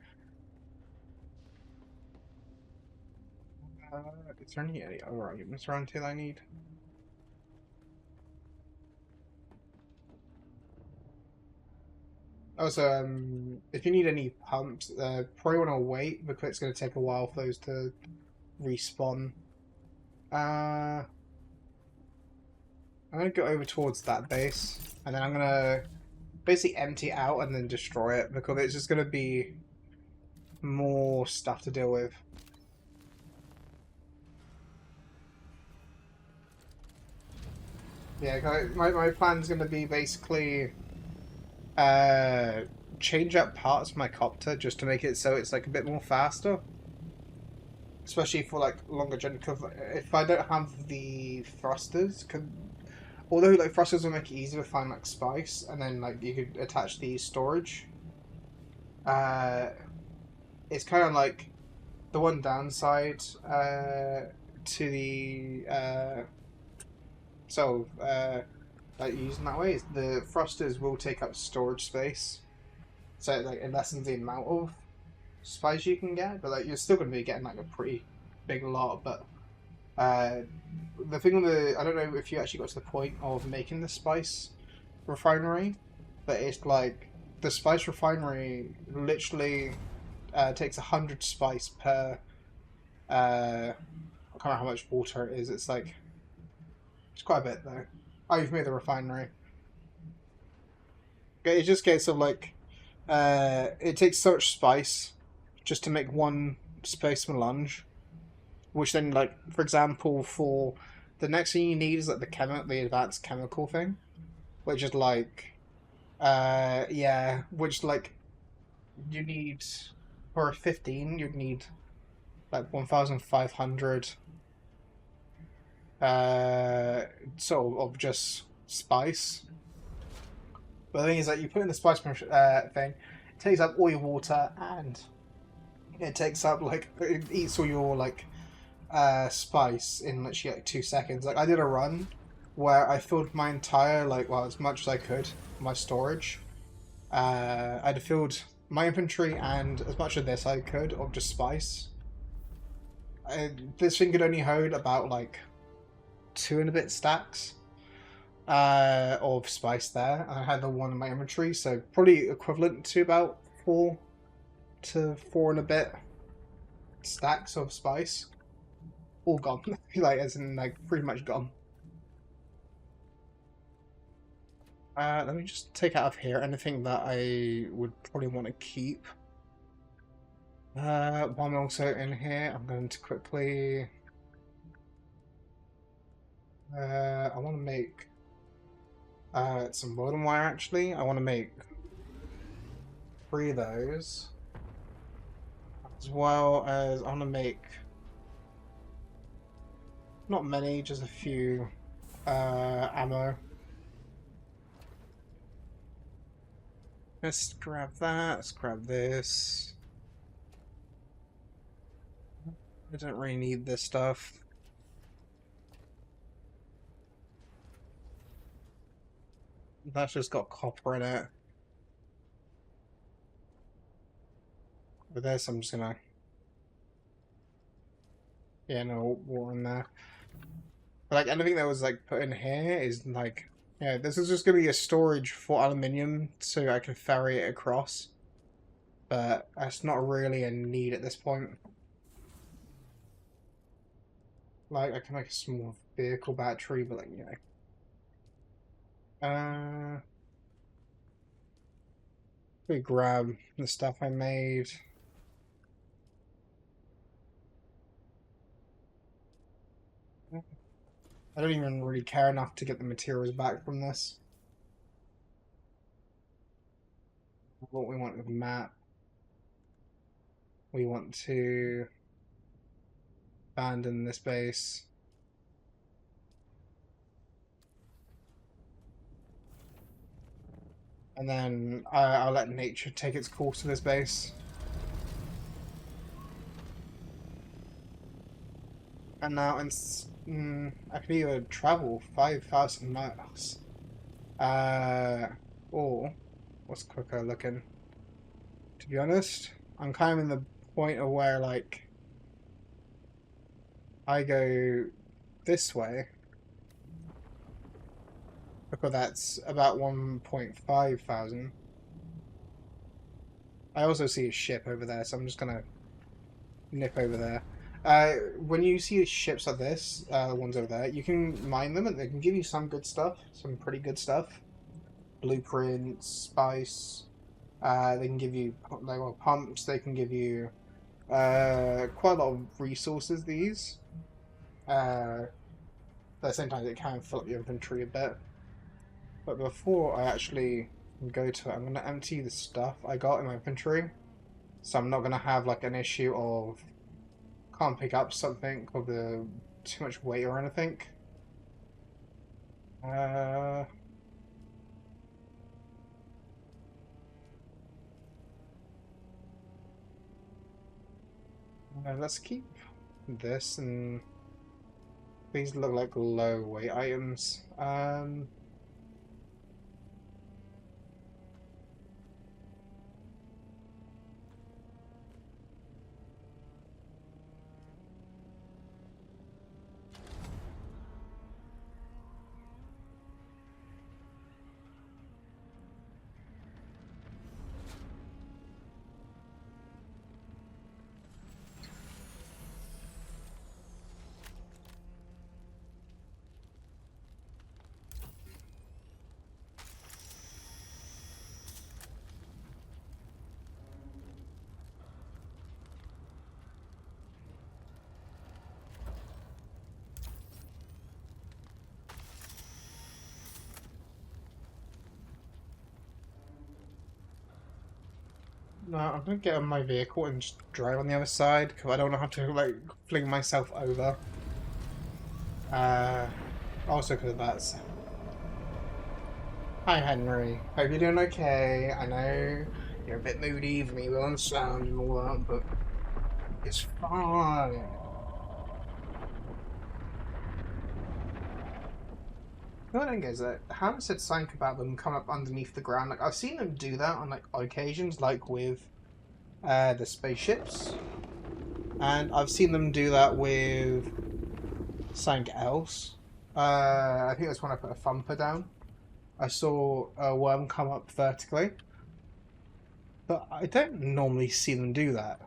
Speaker 1: Is there any other items around here that I need? Also, if you need any pumps, probably want to wait because it's going to take a while for those to respawn. I'm going to go over towards that base, and then I'm going to basically empty it out and then destroy it because it's just going to be more stuff to deal with. Yeah, my plan's going to be basically change up parts of my copter just to make it so it's like a bit more faster, especially for like longer journey. If I don't have the thrusters, although like thrusters will make it easier to find like spice, and then like you could attach the storage. It's kind of like the one downside to the like using that way is the thrusters will take up storage space, so like it lessens the amount of spice you can get, but like you're still going to be getting like a pretty big lot. But the thing with the, I don't know if you actually got to the point of making the spice refinery, but it's like the spice refinery literally takes 100 spice per I can't remember how much water it is. It's like it's quite a bit though. Oh, you've made the refinery. It just gets of like it takes so much spice just to make one space melange, which then like for example for the next thing you need is like the advanced chemical thing, which is like yeah, which like you need for a 15 you'd need like 1,500 sort of just spice. But the thing is that you put in the spice thing, it takes up all your water and it takes up like it eats all your like spice in literally like 2 seconds. Like I did a run where I filled my entire like well as much as I could my storage. I'd filled my inventory and as much of this I could of just spice. This thing could only hold about like 2 and a bit stacks of spice there. I had the one in my inventory, so probably equivalent to about 4 to 4 and a bit stacks of spice. All gone. Like as in like pretty much gone. Let me just take out of here anything that I would probably want to keep. While I'm also in here, I'm going to quickly I want to make some modem wire actually. I want to make 3 of those. As well as I want to make not many, just a few ammo. Let's grab that, let's grab this. I don't really need this stuff. That's just got copper in it. With this, I'm just gonna... Yeah, no water in there. But like anything that was like put in here is like... Yeah, this is just gonna be a storage for aluminium so I can ferry it across. But that's not really a need at this point. Like, I can make a small vehicle battery, but like, you know. We grab the stuff I made. I don't even really care enough to get the materials back from this. What we want with the map. We want to abandon this base. And then I'll let nature take its course to this base. And now I can either travel 5,000 miles. Or what's quicker looking? To be honest, I'm kind of in the point of where like I go this way. Because that's about 1.5 thousand. I also see a ship over there, so I'm just gonna nip over there. When you see ships like this, the ones over there, you can mine them and they can give you some good stuff, some pretty good stuff. Blueprints, spice, they can give you like well, pumps, they can give you quite a lot of resources, these. At the same time, it can fill up your inventory a bit. But before I actually go to it, I'm going to empty the stuff I got in my inventory. So I'm not going to have like an issue of can't pick up something with too much weight or anything. Let's keep this and These look like low weight items. No, I'm gonna get on my vehicle and just drive on the other side because I don't want to have to like fling myself over. Also because of that. Hi Henry, hope you're doing okay. I know you're a bit moody for me on sound and all that, but it's fine. The other thing is that Hannah said something about them coming up underneath the ground. Like I've seen them do that on like occasions, like with the spaceships, and I've seen them do that with something else. I think that's when I put a thumper down. I saw a worm come up vertically, but I don't normally see them do that.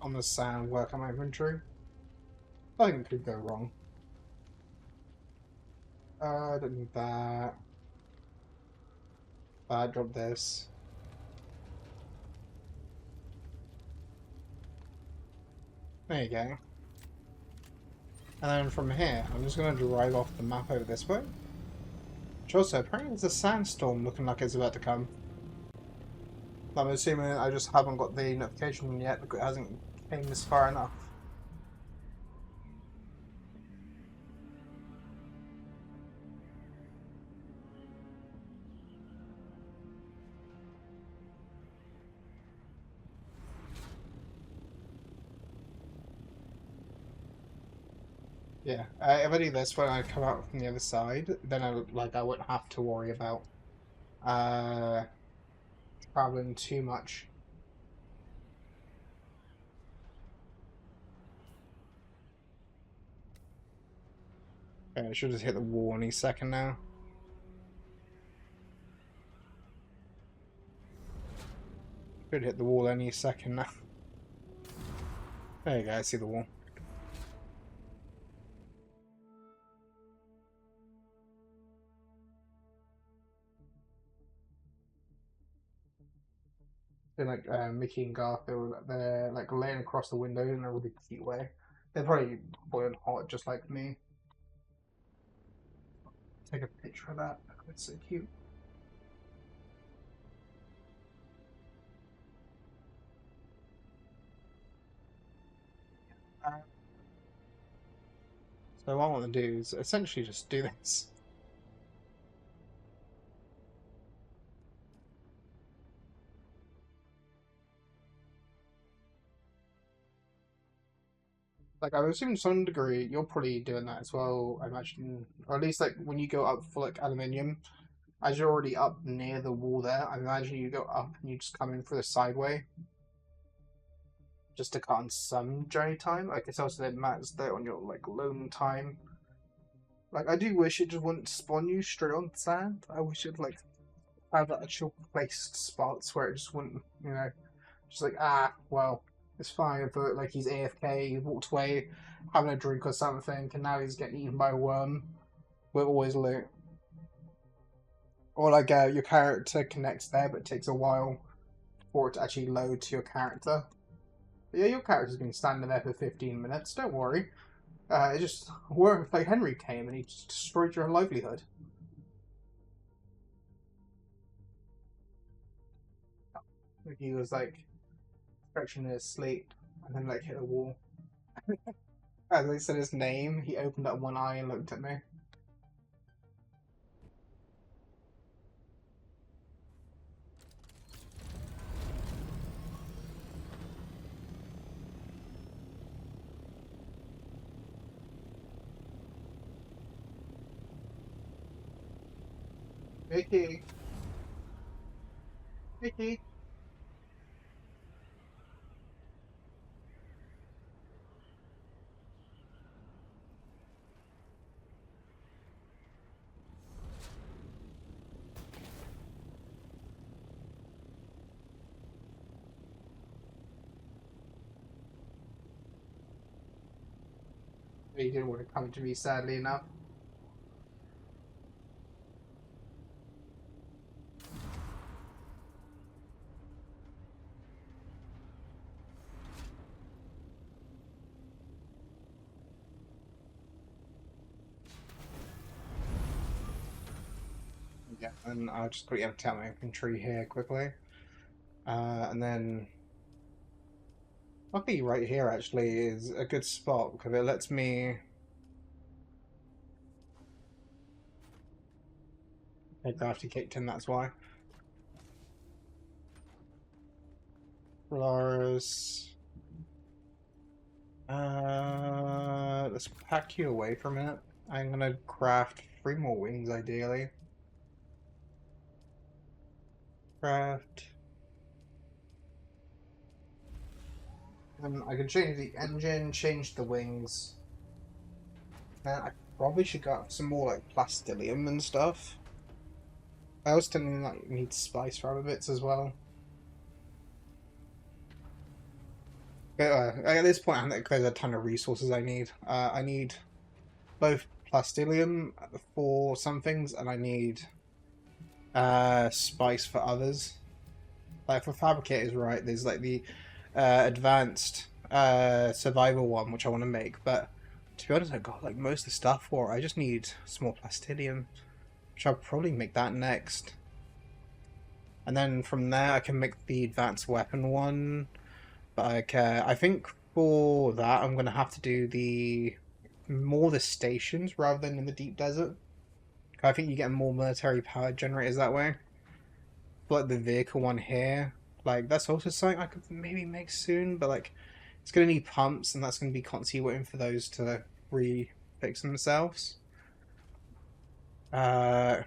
Speaker 1: On the sand, work on my inventory. I think it could go wrong. I don't need that. Drop this. There you go. And then from here, I'm just going to drive off the map over this way. Which also, apparently there's a sandstorm looking like it's about to come. I'm assuming I just haven't got the notification yet because it hasn't came this far enough. Yeah, if I do this when I come out from the other side, then I wouldn't have to worry about traveling too much. Okay, I should just hit the wall any second now. Should hit the wall any second now. There you go, I see the wall. They're like Mickey and Garfield, they're like laying across the window in a really cute way. They're probably boiling hot just like me. Take a picture of that. It's so cute. So what I want to do is essentially just do this. Like I would assume to some degree you're probably doing that as well, I imagine. Or at least like when you go up for like aluminium, as you're already up near the wall there, I imagine you go up and you just come in for the sideway. Just to cut on some journey time. Like it's also then matters there on your like loan time. Like I do wish it just wouldn't spawn you straight on sand. I wish it'd like have actual placed spots where it just wouldn't, just like well, it's fine. But like he's AFK, he walked away, having a drink or something, and now he's getting eaten by a worm. We're always loot. Or like your character connects there, but it takes a while for it to actually load to your character. But yeah, your character's been standing there for 15 minutes. Don't worry. It just worked. Like Henry came and he just destroyed your livelihood. Like he was like stretching in his sleep and then like hit a wall. As I said his name, he opened up one eye and looked at me. Vicky, Vicky. He didn't want to come to me, sadly enough. Yeah, and I'll just quickly empty out my inventory here quickly. And then luckily right here actually is a good spot because it lets me take gravity kicked in, that's why. Flores. Let's pack you away for a minute. I'm gonna craft 3 more wings ideally. Craft. And I can change the engine, change the wings. And I probably should get some more like plastilium and stuff. I also think like need spice for other bits as well. But at this point, I think there's a ton of resources I need. I need both plastilium for some things, and I need spice for others. Like for fabricators, right? There's like the advanced survival one, which I want to make, but to be honest, I got like most of the stuff for it. I just need some more plastilium, which I'll probably make that next. And then from there, I can make the advanced weapon one. But like, I think for that, I'm gonna have to do the stations rather than in the deep desert. I think you get more military power generators that way. But like the vehicle one here, like that's also something I could maybe make soon. But like, it's gonna need pumps, and that's gonna be constantly waiting for those to re-fix themselves. If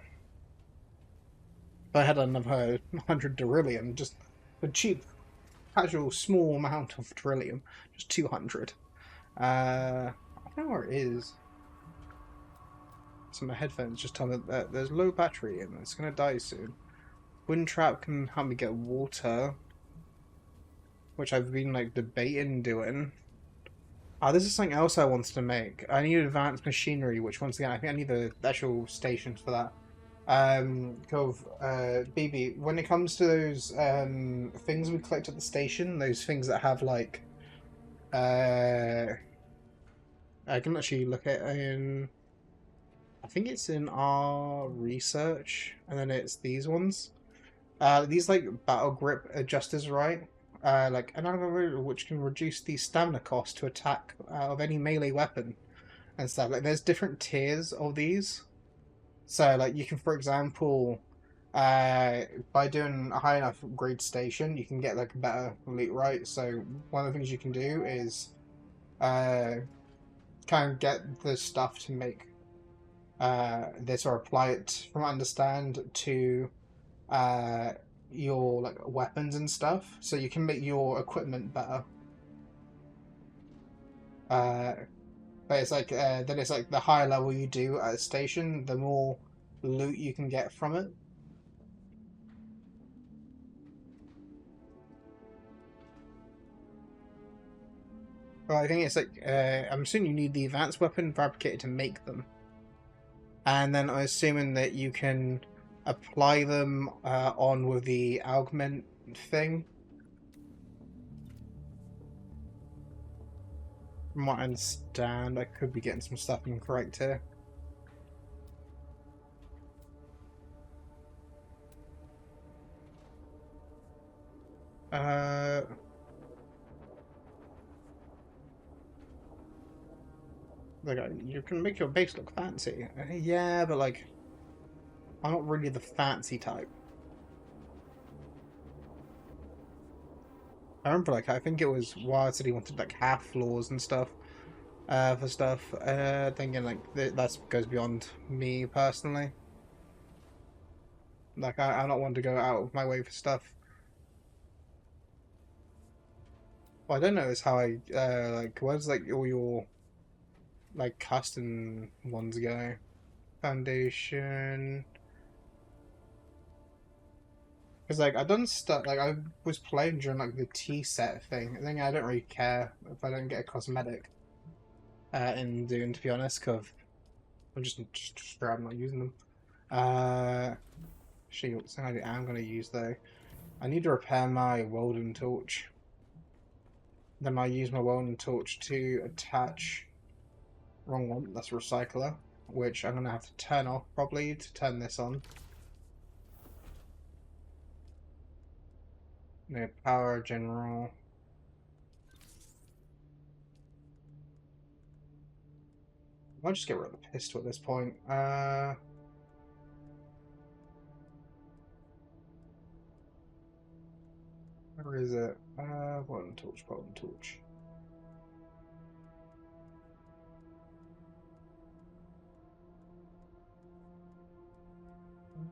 Speaker 1: I had another 100 beryllium, just a cheap, casual, small amount of beryllium, just 200. I don't know where it is. So my headphones just tell me that there's low battery and it's gonna die soon. Wind trap can help me get water, which I've been like debating doing. Ah, this is something else I wanted to make. I need advanced machinery, which once again I think I need the actual stations for that. BB, when it comes to those things we collect at the station, those things that have like I can actually look at in. I think it's in our research, and then it's these ones. These like battle grip adjusters, right? Like another which can reduce the stamina cost to attack of any melee weapon and stuff. Like there's different tiers of these. So like you can, for example, by doing a high enough grade station, you can get like a better loot, right? So one of the things you can do is uh, kind of get the stuff to make this or apply it from what I understand to uh, your like weapons and stuff, so you can make your equipment better. Uh, but it's like then it's like the higher level you do at a station, the more loot you can get from it. Well, I think it's like I'm assuming you need the advanced weapon fabricator to make them, and then I'm assuming that you can apply them on with the augment thing. From what I understand, I could be getting some stuff incorrect here. Uh, like you can make your base look fancy. Yeah, but like I'm not really the fancy type. I remember like I think it was Wild said he wanted like half floors and stuff. For stuff. Thinking like that goes beyond me personally. Like I don't want to go out of my way for stuff. What I don't know is how I like where's like all your like custom ones go. Foundation. Because like I done stuff like I was playing during like the tea set thing. I think I don't really care if I don't get a cosmetic in Dune to be honest, because I'm just sure I'm not using them. Shields. Something I am going to use though. I need to repair my welding torch. Then I use my welding torch to attach. Wrong one. That's a recycler, which I'm going to have to turn off probably to turn this on. No power general. I'll just get rid of the pistol at this point. Where is it? Welding torch, welding torch.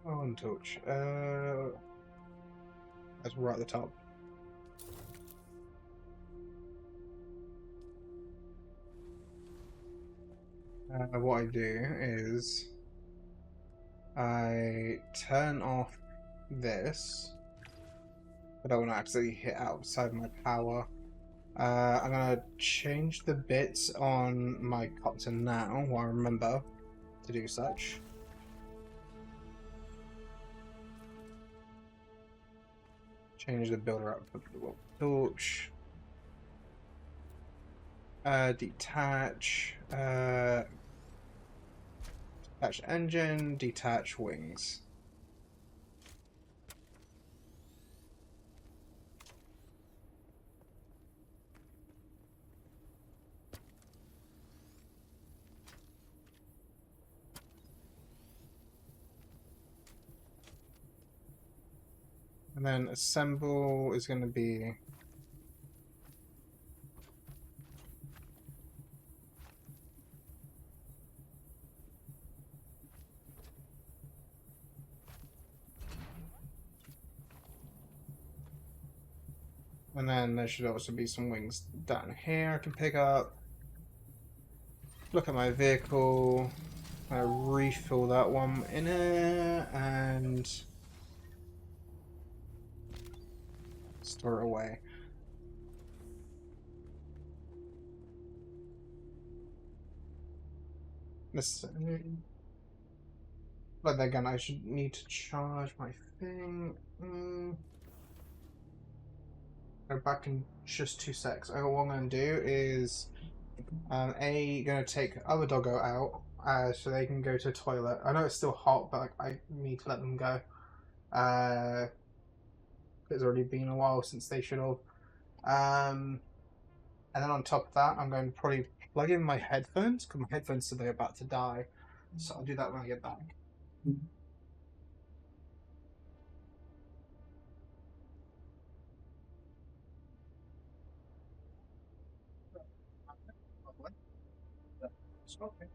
Speaker 1: Welding torch. That's right at the top. What I do is I turn off this. I don't want to actually hit outside my power. I'm gonna change the bits on my copter now, while I remember to do such. Change the builder output to the torch. Detach. Detach engine. Detach wings. And then assemble is going to be and then there should also be some wings down here I can pick up. Look at my vehicle. I refill that one in here and store it away. This, but again, I should need to charge my thing. Go back in just 2 secs. Oh, what I'm gonna do is, gonna take other doggo out, so they can go to the toilet. I know it's still hot, but I need to let them go. It's already been a while since they should have. And then on top of that, I'm going to probably plug in my headphones because my headphones are about to die. So I'll do that when I get back. Okay.